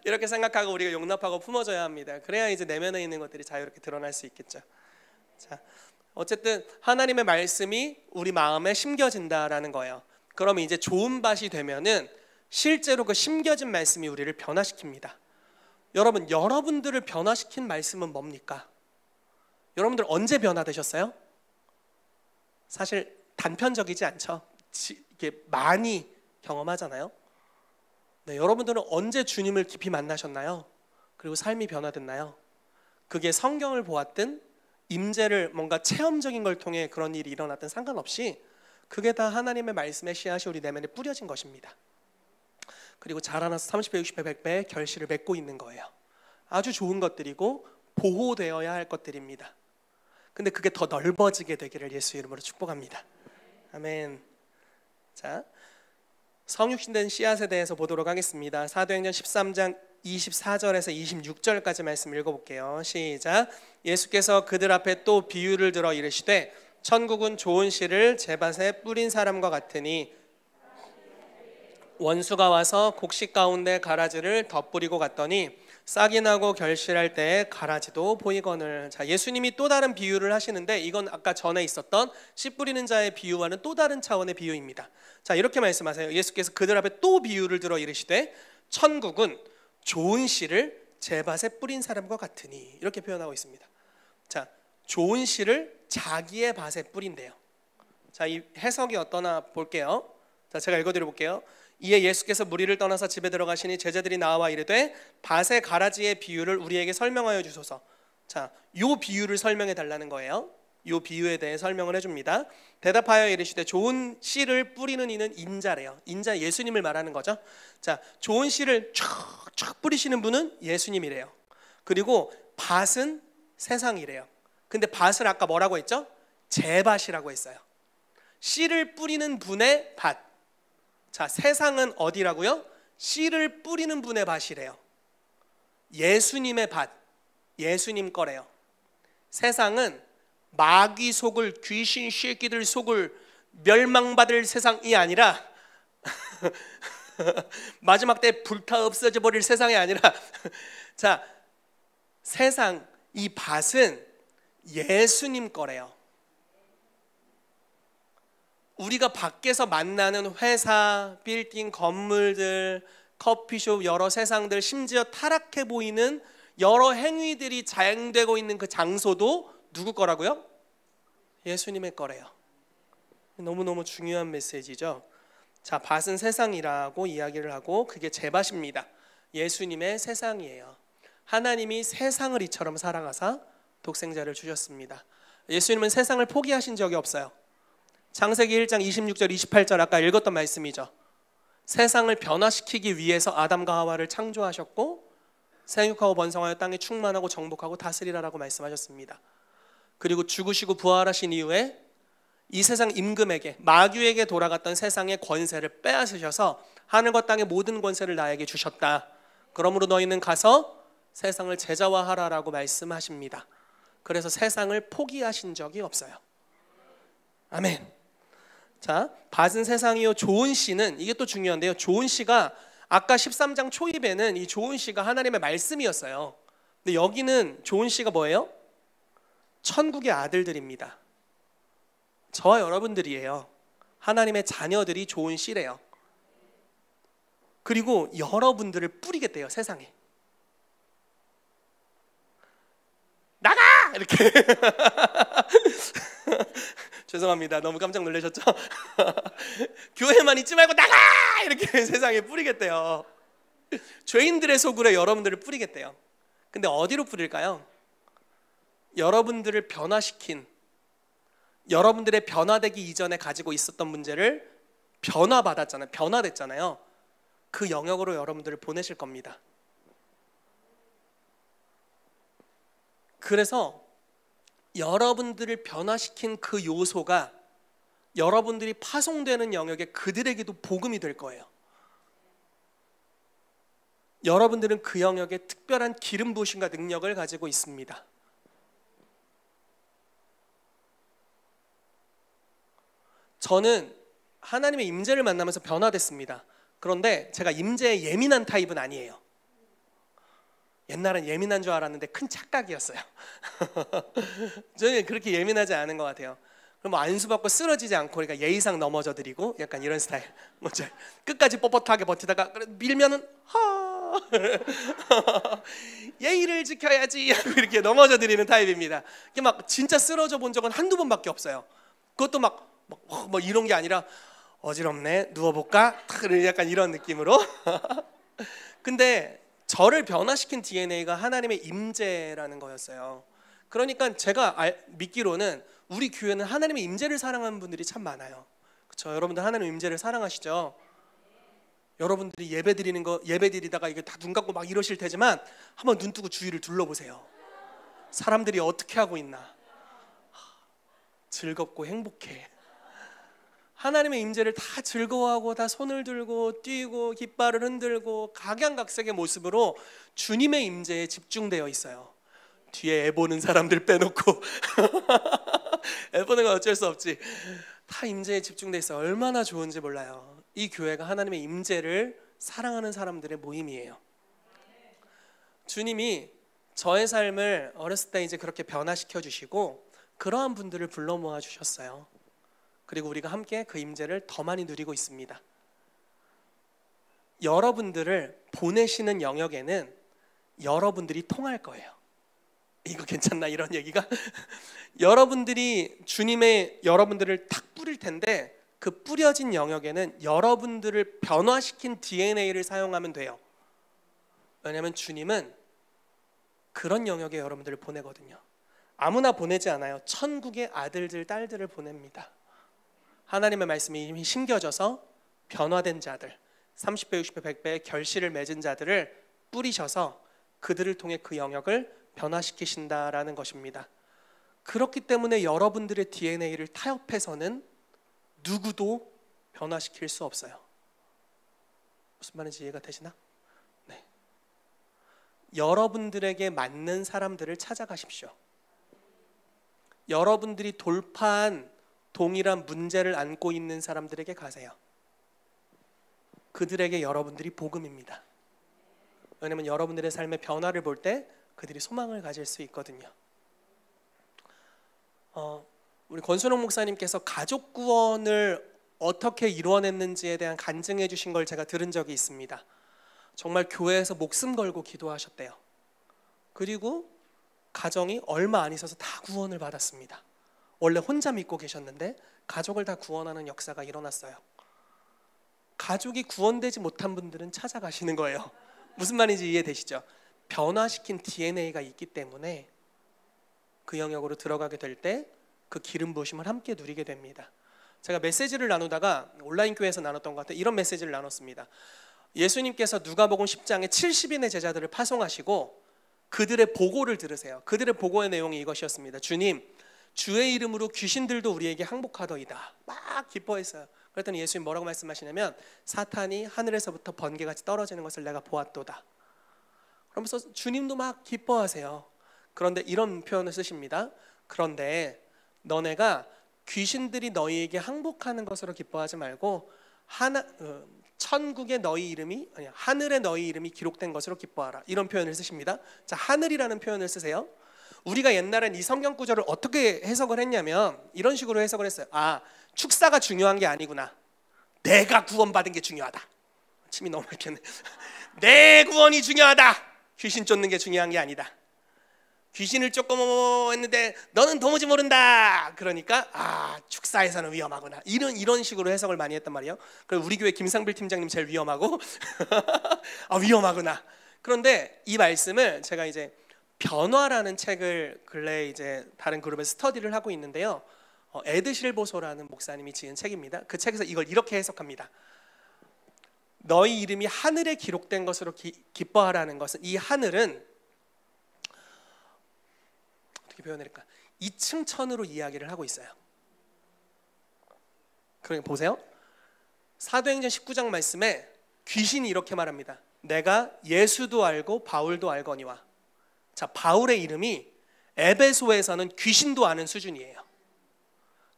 이렇게 생각하고 우리가 용납하고 품어줘야 합니다. 그래야 이제 내면에 있는 것들이 자유롭게 드러날 수 있겠죠. 자, 어쨌든 하나님의 말씀이 우리 마음에 심겨진다라는 거예요. 그러면 이제 좋은 밭이 되면은 실제로 그 심겨진 말씀이 우리를 변화시킵니다. 여러분, 여러분들을 변화시킨 말씀은 뭡니까? 여러분들 언제 변화되셨어요? 사실 단편적이지 않죠. 이게 많이 경험하잖아요. 네, 여러분들은 언제 주님을 깊이 만나셨나요? 그리고 삶이 변화됐나요? 그게 성경을 보았든 임재를 뭔가 체험적인 걸 통해 그런 일이 일어났든 상관없이 그게 다 하나님의 말씀의 씨앗이 우리 내면에 뿌려진 것입니다. 그리고 자라나서 30배, 60배, 100배 결실을 맺고 있는 거예요. 아주 좋은 것들이고 보호되어야 할 것들입니다. 근데 그게 더 넓어지게 되기를 예수 이름으로 축복합니다. 아멘. 자, 성육신된 씨앗에 대해서 보도록 하겠습니다. 사도행전 13장 24절에서 26절까지 말씀 읽어볼게요. 시작. 예수께서 그들 앞에 또 비유를 들어 이르시되 천국은 좋은 씨를 제밭에 뿌린 사람과 같으니 원수가 와서 곡식 가운데 가라지를 덧뿌리고 갔더니 싹이 나고 결실할 때에 가라지도 보이거늘. 자, 예수님이 또 다른 비유를 하시는데 이건 아까 전에 있었던 씨 뿌리는 자의 비유와는 또 다른 차원의 비유입니다. 자, 이렇게 말씀하세요. 예수께서 그들 앞에 또 비유를 들어 이르시되 천국은 좋은 씨를 제밭에 뿌린 사람과 같으니, 이렇게 표현하고 있습니다. 자, 좋은 씨를 자기의 밭에 뿌린대요. 자, 이 해석이 어떠나 볼게요. 자, 제가 읽어드려 볼게요. 이에 예수께서 무리를 떠나서 집에 들어가시니 제자들이 나와 이르되 밭의 가라지의 비유를 우리에게 설명하여 주소서. 자, 요 비유를 설명해 달라는 거예요. 요 비유에 대해 설명을 해줍니다. 대답하여 이르시되 좋은 씨를 뿌리는 이는 인자래요. 인자 예수님을 말하는 거죠. 자, 좋은 씨를 쫙쫙 뿌리시는 분은 예수님이래요. 그리고 밭은 세상이래요. 근데 밭을 아까 뭐라고 했죠? 제밭이라고 했어요. 씨를 뿌리는 분의 밭. 자, 세상은 어디라고요? 씨를 뿌리는 분의 밭이래요. 예수님의 밭, 예수님 거래요. 세상은 마귀 속을, 귀신 새끼들 속을 멸망받을 세상이 아니라 마지막 때 불타 없어져 버릴 세상이 아니라 자, 세상, 이 밭은 예수님 거래요. 우리가 밖에서 만나는 회사, 빌딩, 건물들, 커피숍, 여러 세상들, 심지어 타락해 보이는 여러 행위들이 자행되고 있는 그 장소도 누구 거라고요? 예수님의 거래요. 너무너무 중요한 메시지죠. 자, 밭은 세상이라고 이야기를 하고 그게 제 밭입니다. 예수님의 세상이에요. 하나님이 세상을 이처럼 살아가사 독생자를 주셨습니다. 예수님은 세상을 포기하신 적이 없어요. 창세기 1장 26절 28절 아까 읽었던 말씀이죠. 세상을 변화시키기 위해서 아담과 하와를 창조하셨고 생육하고 번성하여 땅에 충만하고 정복하고 다스리라라고 말씀하셨습니다. 그리고 죽으시고 부활하신 이후에 이 세상 임금에게, 마귀에게 돌아갔던 세상의 권세를 빼앗으셔서 하늘과 땅의 모든 권세를 나에게 주셨다. 그러므로 너희는 가서 세상을 제자화하라라고 말씀하십니다. 그래서 세상을 포기하신 적이 없어요. 아멘. 자, 밭은 세상이요 좋은 씨는, 이게 또 중요한데요, 좋은 씨가 아까 13장 초입에는 이 좋은 씨가 하나님의 말씀이었어요. 근데 여기는 좋은 씨가 뭐예요? 천국의 아들들입니다. 저와 여러분들이에요. 하나님의 자녀들이 좋은 씨래요. 그리고 여러분들을 뿌리겠대요, 세상에. 나가! 이렇게 죄송합니다. 너무 깜짝 놀라셨죠? 교회만 있지 말고 나가! 이렇게 세상에 뿌리겠대요. 죄인들의 속으로 여러분들을 뿌리겠대요. 근데 어디로 뿌릴까요? 여러분들을 변화시킨, 여러분들의 변화되기 이전에 가지고 있었던 문제를 변화받았잖아요. 변화됐잖아요. 그 영역으로 여러분들을 보내실 겁니다. 그래서 여러분들을 변화시킨 그 요소가 여러분들이 파송되는 영역에 그들에게도 복음이 될 거예요. 여러분들은 그 영역에 특별한 기름 부으심과 능력을 가지고 있습니다. 저는 하나님의 임재를 만나면서 변화됐습니다. 그런데 제가 임재에 예민한 타입은 아니에요. 옛날엔 예민한 줄 알았는데 큰 착각이었어요. 저는 그렇게 예민하지 않은 것 같아요. 그럼 뭐 안수받고 쓰러지지 않고, 그러니까 예의상 넘어져 드리고 약간 이런 스타일. 뭐죠? 끝까지 뻣뻣하게 버티다가 밀면은 예의를 지켜야지 이렇게 넘어져 드리는 타입입니다. 이게 막 진짜 쓰러져 본 적은 한두 번밖에 없어요. 그것도 막 이런 게 아니라 어지럽네, 누워볼까? 약간 이런 느낌으로. 근데 저를 변화시킨 DNA가 하나님의 임재라는 거였어요. 그러니까 제가 믿기로는 우리 교회는 하나님의 임재를 사랑하는 분들이 참 많아요. 그렇죠? 여러분들 하나님의 임재를 사랑하시죠? 여러분들이 예배 드리는 거, 예배 드리다가 이게 다 눈 감고 막 이러실 테지만 한번 눈 뜨고 주위를 둘러보세요. 사람들이 어떻게 하고 있나? 즐겁고 행복해. 하나님의 임재를 다 즐거워하고 다 손을 들고 뛰고 깃발을 흔들고 각양각색의 모습으로 주님의 임재에 집중되어 있어요. 뒤에 애 보는 사람들 빼놓고 애 보는 건 어쩔 수 없지. 다 임재에 집중되어 있어요. 얼마나 좋은지 몰라요. 이 교회가 하나님의 임재를 사랑하는 사람들의 모임이에요. 주님이 저의 삶을 어렸을 때 이제 그렇게 변화시켜 주시고 그러한 분들을 불러 모아 주셨어요. 그리고 우리가 함께 그 임재를 더 많이 누리고 있습니다. 여러분들을 보내시는 영역에는 여러분들이 통할 거예요. 이거 괜찮나, 이런 얘기가? 여러분들이 주님의 여러분들을 탁 뿌릴 텐데 그 뿌려진 영역에는 여러분들을 변화시킨 DNA를 사용하면 돼요. 왜냐하면 주님은 그런 영역에 여러분들을 보내거든요. 아무나 보내지 않아요. 천국의 아들들, 딸들을 보냅니다. 하나님의 말씀이 이미 심겨져서 변화된 자들, 30배, 60배, 100배의 결실을 맺은 자들을 뿌리셔서 그들을 통해 그 영역을 변화시키신다라는 것입니다. 그렇기 때문에 여러분들의 DNA를 타협해서는 누구도 변화시킬 수 없어요. 무슨 말인지 이해가 되시나? 네. 여러분들에게 맞는 사람들을 찾아가십시오. 여러분들이 돌파한 동일한 문제를 안고 있는 사람들에게 가세요. 그들에게 여러분들이 복음입니다. 왜냐하면 여러분들의 삶의 변화를 볼 때 그들이 소망을 가질 수 있거든요. 우리 권순홍 목사님께서 가족 구원을 어떻게 이루어냈는지에 대한 간증해 주신 걸 제가 들은 적이 있습니다. 정말 교회에서 목숨 걸고 기도하셨대요. 그리고 가정이 얼마 안 있어서 다 구원을 받았습니다. 원래 혼자 믿고 계셨는데 가족을 다 구원하는 역사가 일어났어요. 가족이 구원되지 못한 분들은 찾아가시는 거예요. 무슨 말인지 이해되시죠? 변화시킨 DNA가 있기 때문에 그 영역으로 들어가게 될 때 그 기름 부으심을 함께 누리게 됩니다. 제가 메시지를 나누다가 온라인 교회에서 나눴던 것 같아요. 이런 메시지를 나눴습니다. 예수님께서 누가복음 10장에 70인의 제자들을 파송하시고 그들의 보고를 들으세요. 그들의 보고의 내용이 이것이었습니다. 주님, 주의 이름으로 귀신들도 우리에게 항복하더이다. 막 기뻐했어요. 그랬더니 예수님 뭐라고 말씀하시냐면 사탄이 하늘에서부터 번개같이 떨어지는 것을 내가 보았도다. 그러면서 주님도 막 기뻐하세요. 그런데 이런 표현을 쓰십니다. 그런데 너네가 귀신들이 너희에게 항복하는 것으로 기뻐하지 말고 천국에 너희 이름이 아니 하늘에 너희 이름이 기록된 것으로 기뻐하라. 이런 표현을 쓰십니다. 자, 하늘이라는 표현을 쓰세요. 우리가 옛날엔 이 성경 구절을 어떻게 해석을 했냐면 이런 식으로 해석을 했어요. 아, 축사가 중요한 게 아니구나. 내가 구원받은 게 중요하다. 침이 너무 막혔네. 내 구원이 중요하다. 귀신 쫓는 게 중요한 게 아니다. 귀신을 쫓고 했는데 너는 도무지 모른다. 그러니까 축사에서는 위험하구나. 이런 식으로 해석을 많이 했단 말이에요. 그래서 우리 교회 김상필 팀장님 제일 위험하고 위험하구나. 그런데 이 말씀을 제가 이제 변화라는 책을 근래에 이제 다른 그룹에 스터디를 하고 있는데요. 에드 실보소라는 목사님이 지은 책입니다. 그 책에서 이걸 이렇게 해석합니다. 너희 이름이 하늘에 기록된 것으로 기뻐하라는 것은 이 하늘은 어떻게 표현할까? 2층 천으로 이야기를 하고 있어요. 그러니까 보세요. 사도행전 19장 말씀에 귀신이 이렇게 말합니다. 내가 예수도 알고 바울도 알거니와. 자, 바울의 이름이 에베소에서는 귀신도 아는 수준이에요.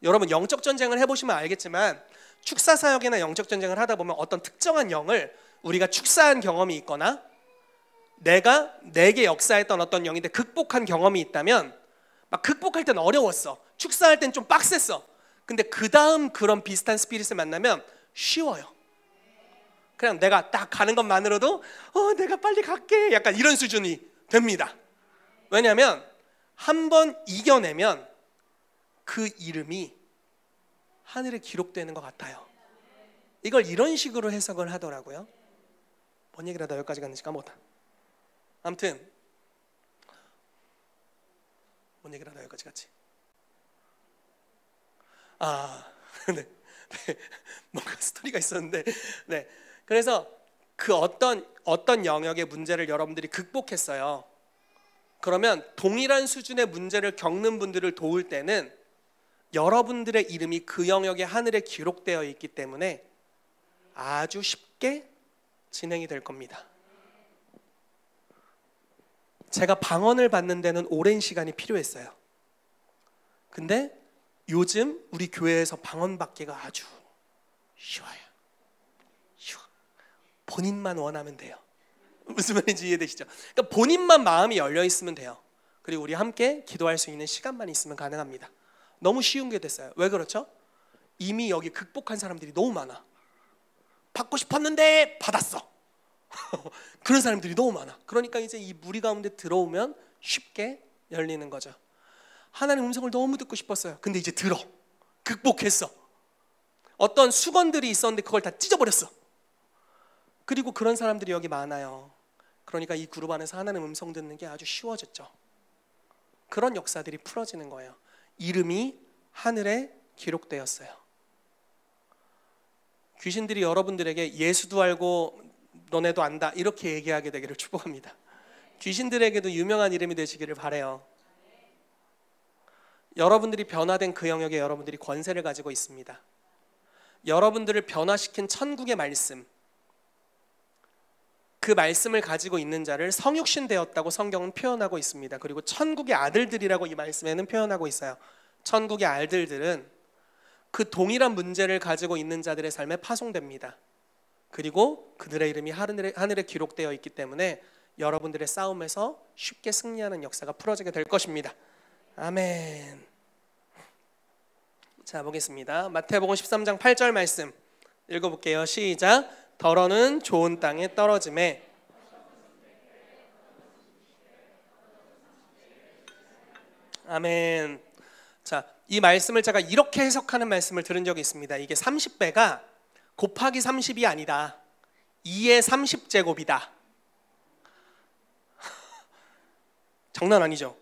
여러분 영적 전쟁을 해보시면 알겠지만 축사 사역이나 영적 전쟁을 하다 보면 어떤 특정한 영을 우리가 축사한 경험이 있거나 내가 내게 역사했던 어떤 영인데 극복한 경험이 있다면 막 극복할 땐 어려웠어. 축사할 땐 좀 빡셌어. 근데 그 다음 그런 비슷한 스피릿을 만나면 쉬워요. 그냥 내가 딱 가는 것만으로도 내가 빨리 갈게 약간 이런 수준이 됩니다. 왜냐하면 한번 이겨내면 그 이름이 하늘에 기록되는 것 같아요. 이걸 이런 식으로 해석을 하더라고요. 뭔 얘기를 하다 여기까지 갔는지 까먹었다. 아무튼 뭔 얘기를 하다 여기까지 갔지? 네. 뭔가 스토리가 있었는데, 네. 그래서 그 어떤 영역의 문제를 여러분들이 극복했어요. 그러면 동일한 수준의 문제를 겪는 분들을 도울 때는 여러분들의 이름이 그 영역의 하늘에 기록되어 있기 때문에 아주 쉽게 진행이 될 겁니다. 제가 방언을 받는 데는 오랜 시간이 필요했어요. 근데 요즘 우리 교회에서 방언 받기가 아주 쉬워요. 쉬워. 본인만 원하면 돼요. 무슨 말인지 이해되시죠? 그러니까 본인만 마음이 열려 있으면 돼요. 그리고 우리 함께 기도할 수 있는 시간만 있으면 가능합니다. 너무 쉬운 게 됐어요. 왜 그렇죠? 이미 여기 극복한 사람들이 너무 많아. 받고 싶었는데 받았어. 그런 사람들이 너무 많아. 그러니까 이제 이 무리 가운데 들어오면 쉽게 열리는 거죠. 하나님의 음성을 너무 듣고 싶었어요. 근데 이제 들어. 극복했어. 어떤 수건들이 있었는데 그걸 다 찢어버렸어. 그리고 그런 사람들이 여기 많아요. 그러니까 이 그룹 안에서 하나님의 음성 듣는 게 아주 쉬워졌죠. 그런 역사들이 풀어지는 거예요. 이름이 하늘에 기록되었어요. 귀신들이 여러분들에게 예수도 알고 너네도 안다 이렇게 얘기하게 되기를 축복합니다. 귀신들에게도 유명한 이름이 되시기를 바라요. 여러분들이 변화된 그 영역에 여러분들이 권세를 가지고 있습니다. 여러분들을 변화시킨 천국의 말씀, 그 말씀을 가지고 있는 자를 성육신 되었다고 성경은 표현하고 있습니다. 그리고 천국의 아들들이라고 이 말씀에는 표현하고 있어요. 천국의 아들들은 그 동일한 문제를 가지고 있는 자들의 삶에 파송됩니다. 그리고 그들의 이름이 하늘에 기록되어 있기 때문에 여러분들의 싸움에서 쉽게 승리하는 역사가 풀어지게 될 것입니다. 아멘. 자, 보겠습니다. 마태복음 13장 8절 말씀 읽어볼게요. 시작. 더러는 좋은 땅에 떨어짐에 아멘. 자, 이 말씀을 제가 이렇게 해석하는 말씀을 들은 적이 있습니다. 이게 30배가 곱하기 30이 아니다. 2의 30제곱이다. 장난 아니죠?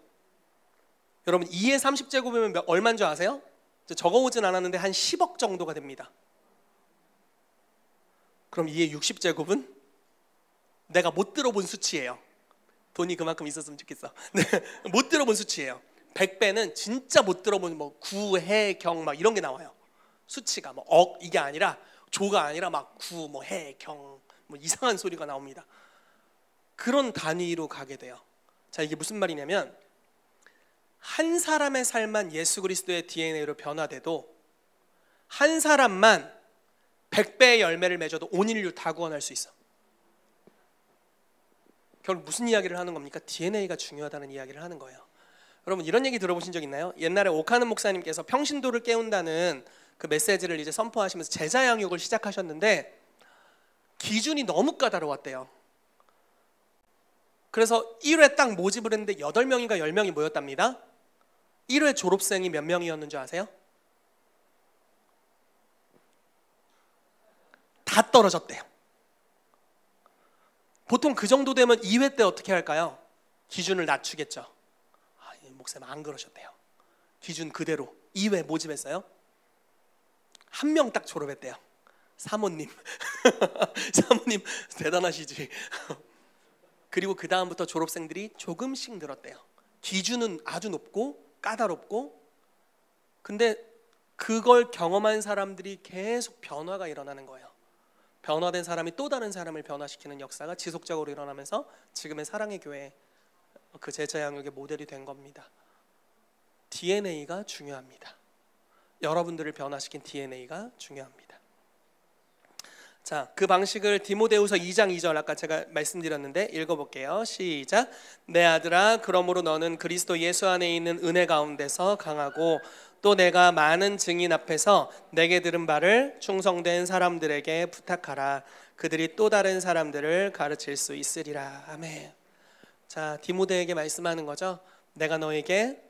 여러분 2의 30제곱이면 얼마인 줄 아세요? 적어오진 않았는데 한 10억 정도가 됩니다. 그럼 2의 60제곱은 내가 못 들어본 수치예요. 돈이 그만큼 있었으면 좋겠어. 네, 못 들어본 수치예요. 100배는 진짜 못 들어본 뭐 구, 해, 경 막 이런 게 나와요. 수치가 뭐 억 이게 아니라 조가 아니라 막 구, 뭐 해, 경 뭐 이상한 소리가 나옵니다. 그런 단위로 가게 돼요. 자, 이게 무슨 말이냐면 한 사람의 삶만 예수 그리스도의 DNA로 변화돼도 한 사람만 100배의 열매를 맺어도 온 인류 다 구원할 수 있어. 결국 무슨 이야기를 하는 겁니까? DNA가 중요하다는 이야기를 하는 거예요. 여러분 이런 얘기 들어보신 적 있나요? 옛날에 오카는 목사님께서 평신도를 깨운다는 그 메시지를 이제 선포하시면서 제자 양육을 시작하셨는데 기준이 너무 까다로웠대요. 그래서 1회 딱 모집을 했는데 8명인가 10명이 모였답니다. 1회 졸업생이 몇 명이었는 줄 아세요? 다 떨어졌대요. 보통 그 정도 되면 2회 때 어떻게 할까요? 기준을 낮추겠죠. 목사님 안 그러셨대요. 기준 그대로 2회 모집했어요. 한 명 딱 졸업했대요. 사모님. 사모님 대단하시지. 그리고 그 다음부터 졸업생들이 조금씩 늘었대요. 기준은 아주 높고 까다롭고, 근데 그걸 경험한 사람들이 계속 변화가 일어나는 거예요. 변화된 사람이 또 다른 사람을 변화시키는 역사가 지속적으로 일어나면서 지금의 사랑의 교회 그 제자 양육의 모델이 된 겁니다. DNA가 중요합니다. 여러분들을 변화시킨 DNA가 중요합니다. 자, 그 방식을 디모데후서 2장 2절 아까 제가 말씀드렸는데 읽어볼게요. 시작. 내 아들아, 그러므로 너는 그리스도 예수 안에 있는 은혜 가운데서 강하고 또 내가 많은 증인 앞에서 내게 들은 바를 충성된 사람들에게 부탁하라. 그들이 또 다른 사람들을 가르칠 수 있으리라. 아멘. 자, 디모데에게 말씀하는 거죠. 내가 너에게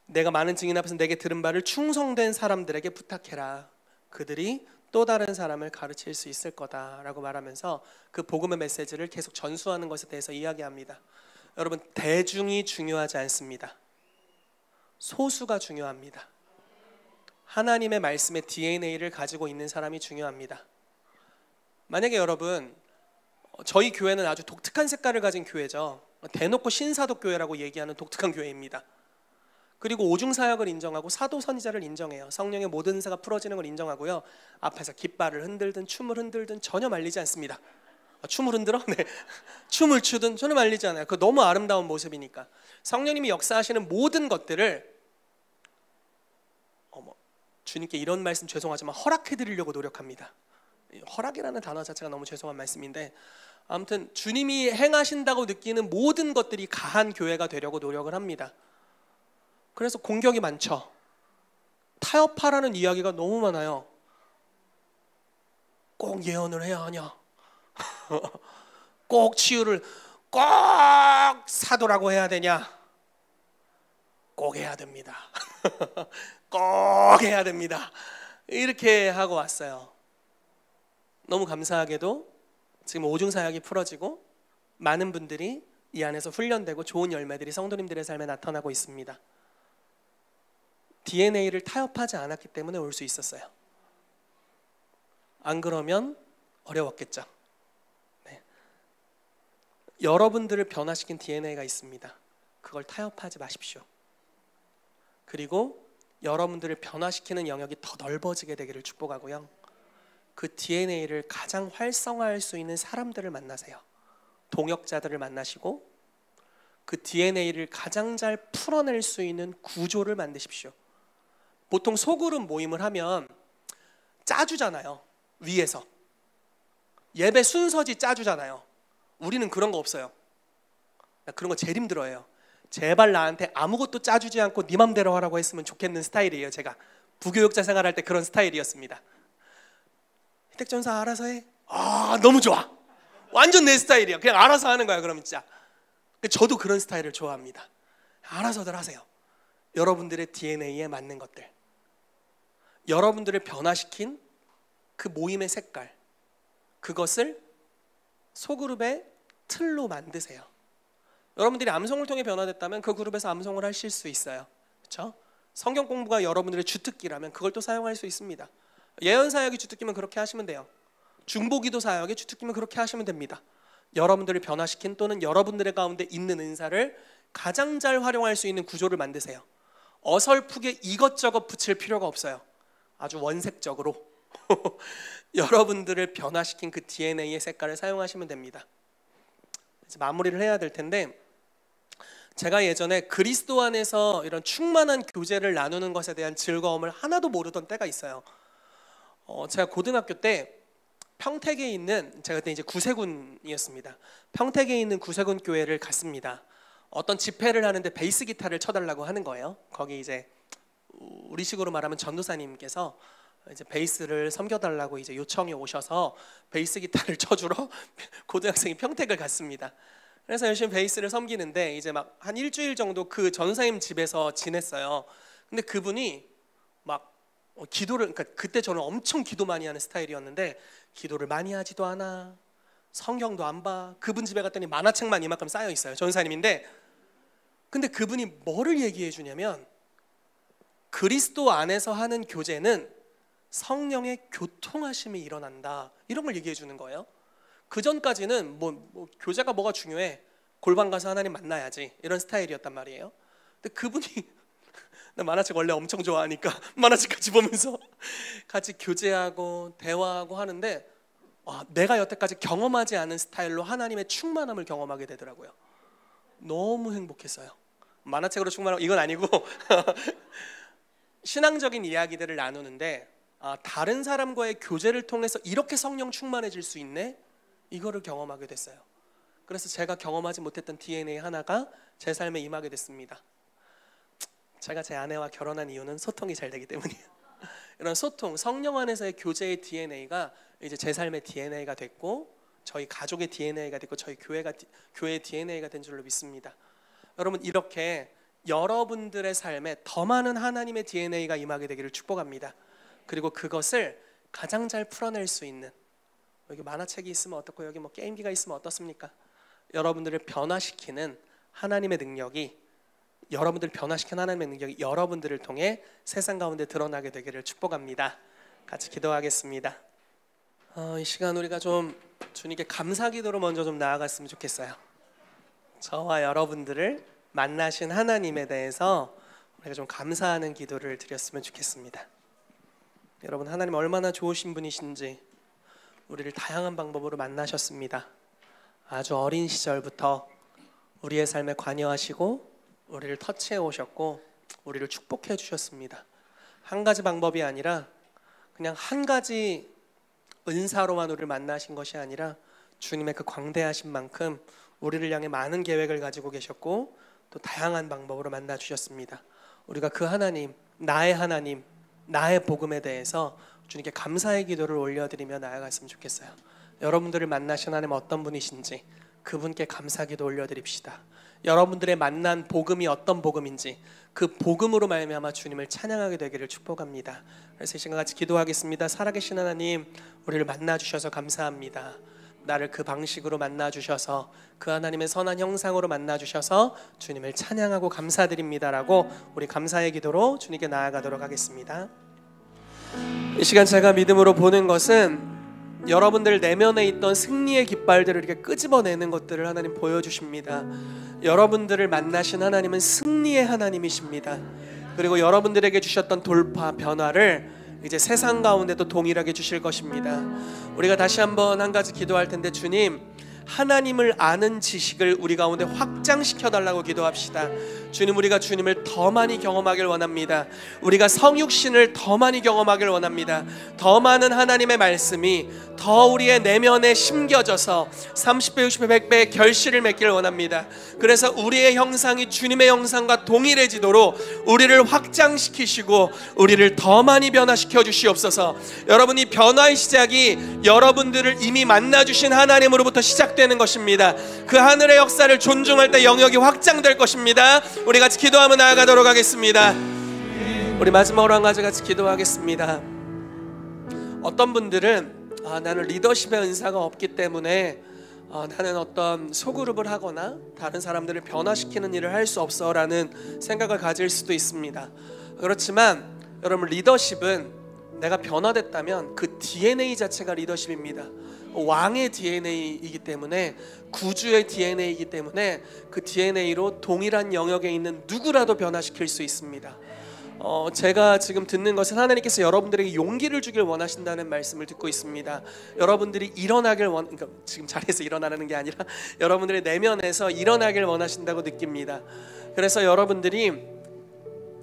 내가 많은 증인 앞에서 내게 들은 바를 충성된 사람들에게 부탁해라. 그들이 또 다른 사람을 가르칠 수 있을 거다라고 말하면서 그 복음의 메시지를 계속 전수하는 것에 대해서 이야기합니다. 여러분, 대중이 중요하지 않습니다. 소수가 중요합니다. 하나님의 말씀의 DNA를 가지고 있는 사람이 중요합니다. 만약에 여러분, 저희 교회는 아주 독특한 색깔을 가진 교회죠. 대놓고 신사독 교회라고 얘기하는 독특한 교회입니다. 그리고 오중사역을 인정하고 사도선지자를 인정해요. 성령의 모든 은사가 풀어지는 걸 인정하고요. 앞에서 깃발을 흔들든 춤을 흔들든 전혀 말리지 않습니다. 춤을 흔들어? 네. 춤을 추든 전혀 말리지 않아요. 그 너무 아름다운 모습이니까. 성령님이 역사하시는 모든 것들을 주님께 이런 말씀 죄송하지만 허락해드리려고 노력합니다. 허락이라는 단어 자체가 너무 죄송한 말씀인데, 아무튼 주님이 행하신다고 느끼는 모든 것들이 가한 교회가 되려고 노력을 합니다. 그래서 공격이 많죠. 타협하라는 이야기가 너무 많아요. 꼭 예언을 해야 하냐? 꼭 치유를 꼭 사도라고 해야 되냐? 꼭 해야 됩니다. 꼭 해야 됩니다. 이렇게 하고 왔어요. 너무 감사하게도 지금 오중사역이 풀어지고 많은 분들이 이 안에서 훈련되고 좋은 열매들이 성도님들의 삶에 나타나고 있습니다. DNA를 타협하지 않았기 때문에 올 수 있었어요. 안 그러면 어려웠겠죠. 네. 여러분들을 변화시킨 DNA가 있습니다. 그걸 타협하지 마십시오. 그리고 여러분들을 변화시키는 영역이 더 넓어지게 되기를 축복하고요. 그 DNA를 가장 활성화할 수 있는 사람들을 만나세요. 동역자들을 만나시고 그 DNA를 가장 잘 풀어낼 수 있는 구조를 만드십시오. 보통 소그룹 모임을 하면 짜주잖아요. 위에서 예배 순서지 짜주잖아요. 우리는 그런 거 없어요. 그런 거 제일 힘들어해요. 제발 나한테 아무것도 짜주지 않고 네 맘대로 하라고 했으면 좋겠는 스타일이에요. 제가 부교육자 생활할 때 그런 스타일이었습니다. 희택전사 알아서 해. 너무 좋아. 완전 내 스타일이야. 그냥 알아서 하는 거야. 그럼 진짜 저도 그런 스타일을 좋아합니다. 알아서들 하세요. 여러분들의 DNA에 맞는 것들, 여러분들을 변화시킨 그 모임의 색깔, 그것을 소그룹의 틀로 만드세요. 여러분들이 암송을 통해 변화됐다면 그 그룹에서 암송을 하실 수 있어요. 그렇죠? 성경 공부가 여러분들의 주특기라면 그걸 또 사용할 수 있습니다. 예언 사역이 주특기면 그렇게 하시면 돼요. 중보기도 사역이 주특기면 그렇게 하시면 됩니다. 여러분들을 변화시킨 또는 여러분들의 가운데 있는 은사를 가장 잘 활용할 수 있는 구조를 만드세요. 어설프게 이것저것 붙일 필요가 없어요. 아주 원색적으로 여러분들을 변화시킨 그 DNA의 색깔을 사용하시면 됩니다. 이제 마무리를 해야 될 텐데, 제가 예전에 그리스도 안에서 이런 충만한 교제를 나누는 것에 대한 즐거움을 하나도 모르던 때가 있어요. 제가 고등학교 때 평택에 있는, 제가 그때 이제 구세군이었습니다. 평택에 있는 구세군 교회를 갔습니다. 어떤 집회를 하는데 베이스 기타를 쳐달라고 하는 거예요. 거기 이제 우리식으로 말하면 전도사님께서 이제 베이스를 섬겨달라고 이제 요청이 오셔서 베이스 기타를 쳐주러 고등학생이 평택을 갔습니다. 그래서 열심히 베이스를 섬기는데 이제 막 한 일주일 정도 그 전도사님 집에서 지냈어요. 근데 그분이 막 기도를, 그러니까 그때 저는 엄청 기도 많이 하는 스타일이었는데 기도를 많이 하지도 않아, 성경도 안 봐. 그분 집에 갔더니 만화책만 이만큼 쌓여 있어요. 전도사님인데, 근데 그분이 뭐를 얘기해 주냐면 그리스도 안에서 하는 교제는 성령의 교통하심이 일어난다, 이런 걸 얘기해 주는 거예요. 그 전까지는 뭐 교제가 뭐가 중요해, 골방 가서 하나님 만나야지, 이런 스타일이었단 말이에요. 근데 그분이 나 만화책 원래 엄청 좋아하니까 만화책 같이 보면서 같이 교제하고 대화하고 하는데 내가 여태까지 경험하지 않은 스타일로 하나님의 충만함을 경험하게 되더라고요. 너무 행복했어요. 만화책으로 충만하고 이건 아니고 신앙적인 이야기들을 나누는데 다른 사람과의 교제를 통해서 이렇게 성령 충만해질 수 있네? 이거를 경험하게 됐어요. 그래서 제가 경험하지 못했던 DNA 하나가 제 삶에 임하게 됐습니다. 제가 제 아내와 결혼한 이유는 소통이 잘 되기 때문이에요. 이런 소통, 성령 안에서의 교제의 DNA가 이제 제 삶의 DNA가 됐고, 저희 가족의 DNA가 됐고, 저희 교회의 DNA가 된 줄로 믿습니다. 여러분, 이렇게 여러분들의 삶에 더 많은 하나님의 DNA가 임하게 되기를 축복합니다. 그리고 그것을 가장 잘 풀어낼 수 있는, 여기 만화책이 있으면 어떻고 여기 뭐 게임기가 있으면 어떻습니까? 여러분들을 변화시키는 하나님의 능력이, 여러분들을 변화시키는 하나님의 능력이 여러분들을 통해 세상 가운데 드러나게 되기를 축복합니다. 같이 기도하겠습니다. 이 시간 우리가 좀 주님께 감사 기도로 먼저 좀 나아갔으면 좋겠어요. 저와 여러분들을 만나신 하나님에 대해서 우리가 좀 감사하는 기도를 드렸으면 좋겠습니다. 여러분, 하나님 얼마나 좋으신 분이신지 우리를 다양한 방법으로 만나셨습니다. 아주 어린 시절부터 우리의 삶에 관여하시고 우리를 터치해 오셨고 우리를 축복해 주셨습니다. 한 가지 방법이 아니라 그냥 한 가지 은사로만 우리를 만나신 것이 아니라 주님의 그 광대하신 만큼 우리를 향해 많은 계획을 가지고 계셨고 또 다양한 방법으로 만나 주셨습니다. 우리가 그 하나님, 나의 복음에 대해서 주님께 감사의 기도를 올려드리며 나아갔으면 좋겠어요. 여러분들을 만나신 하나님 어떤 분이신지 그분께 감사 기도 올려드립시다. 여러분들의 만난 복음이 어떤 복음인지 그 복음으로 말미암아 주님을 찬양하게 되기를 축복합니다. 그래서 이 시간 같이 기도하겠습니다. 살아계신 하나님, 우리를 만나주셔서 감사합니다. 나를 그 방식으로 만나주셔서 그 하나님의 선한 형상으로 만나주셔서 주님을 찬양하고 감사드립니다라고 우리 감사의 기도로 주님께 나아가도록 하겠습니다. 이 시간 제가 믿음으로 보는 것은 여러분들 내면에 있던 승리의 깃발들을 이렇게 끄집어내는 것들을 하나님 보여주십니다. 여러분들을 만나신 하나님은 승리의 하나님이십니다. 그리고 여러분들에게 주셨던 돌파, 변화를 이제 세상 가운데도 동일하게 주실 것입니다. 우리가 다시 한번 한 가지 기도할 텐데, 주님, 하나님을 아는 지식을 우리 가운데 확장시켜 달라고 기도합시다. 주님, 우리가 주님을 더 많이 경험하길 원합니다. 우리가 성육신을 더 많이 경험하길 원합니다. 더 많은 하나님의 말씀이 더 우리의 내면에 심겨져서 30배, 60배, 100배의 결실을 맺기를 원합니다. 그래서 우리의 형상이 주님의 형상과 동일해지도록 우리를 확장시키시고 우리를 더 많이 변화시켜 주시옵소서. 여러분, 이 변화의 시작이 여러분들을 이미 만나주신 하나님으로부터 시작되는 것입니다. 그 하늘의 역사를 존중할 때 영역이 확장될 것입니다. 우리 같이 기도하며 나아가도록 하겠습니다. 우리 마지막으로 한 가지 같이 기도하겠습니다. 어떤 분들은 나는 리더십의 은사가 없기 때문에 나는 어떤 소그룹을 하거나 다른 사람들을 변화시키는 일을 할 수 없어 라는 생각을 가질 수도 있습니다. 그렇지만 여러분, 리더십은 내가 변화됐다면 그 DNA 자체가 리더십입니다. 왕의 DNA이기 때문에, 구주의 DNA이기 때문에 그 DNA로 동일한 영역에 있는 누구라도 변화시킬 수 있습니다. 제가 지금 듣는 것은 하나님께서 여러분들에게 용기를 주길 원하신다는 말씀을 듣고 있습니다. 여러분들이 일어나길 그러니까 지금 자리에서 일어나는 게 아니라 여러분들의 내면에서 일어나길 원하신다고 느낍니다. 그래서 여러분들이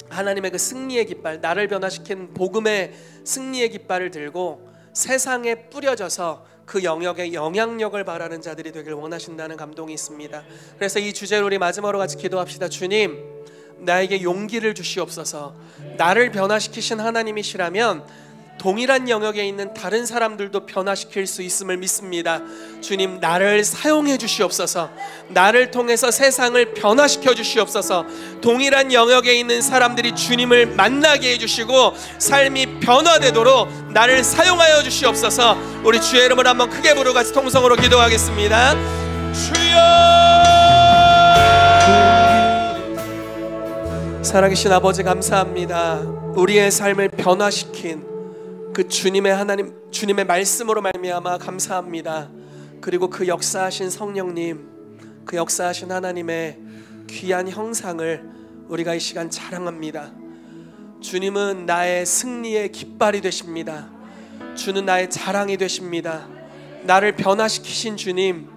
하나님의 그 승리의 깃발, 나를 변화시킨 복음의 승리의 깃발을 들고 세상에 뿌려져서 그 영역에 영향력을 발하는 자들이 되길 원하신다는 감동이 있습니다. 그래서 이 주제로 우리 마지막으로 같이 기도합시다. 주님, 나에게 용기를 주시옵소서. 나를 변화시키신 하나님이시라면 동일한 영역에 있는 다른 사람들도 변화시킬 수 있음을 믿습니다. 주님, 나를 사용해 주시옵소서. 나를 통해서 세상을 변화시켜 주시옵소서. 동일한 영역에 있는 사람들이 주님을 만나게 해주시고 삶이 변화되도록 나를 사용하여 주시옵소서. 우리 주의 이름을 한번 크게 부르고 같이 통성으로 기도하겠습니다. 주여! 살아계신 아버지, 감사합니다. 우리의 삶을 변화시킨 그 주님의 하나님, 주님의 말씀으로 말미암아 감사합니다. 그리고 그 역사하신 성령님, 그 역사하신 하나님의 귀한 형상을 우리가 이 시간 자랑합니다. 주님은 나의 승리의 깃발이 되십니다. 주는 나의 자랑이 되십니다. 나를 변화시키신 주님,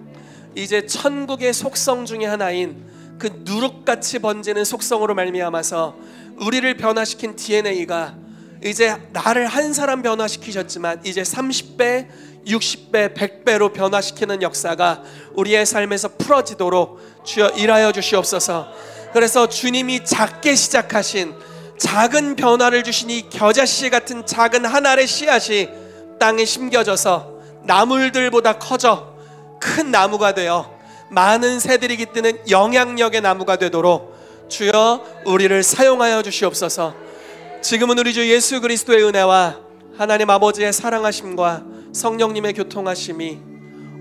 이제 천국의 속성 중에 하나인 그 누룩같이 번지는 속성으로 말미암아서 우리를 변화시킨 DNA가 이제 나를 한 사람 변화시키셨지만 이제 30배, 60배, 100배로 변화시키는 역사가 우리의 삶에서 풀어지도록 주여 일하여 주시옵소서. 그래서 주님이 작게 시작하신 작은 변화를 주신 이 겨자씨 같은 작은 한 알의 씨앗이 땅에 심겨져서 나물들보다 커져 큰 나무가 되어 많은 새들이 깃드는 영향력의 나무가 되도록 주여 우리를 사용하여 주시옵소서. 지금은 우리 주 예수 그리스도의 은혜와 하나님 아버지의 사랑하심과 성령님의 교통하심이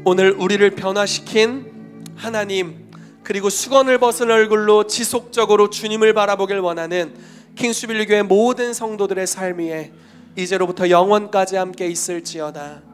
오늘 우리를 변화시킨 하나님, 그리고 수건을 벗은 얼굴로 지속적으로 주님을 바라보길 원하는 킹스빌리 교회 모든 성도들의 삶 위에 이제로부터 영원까지 함께 있을지어다.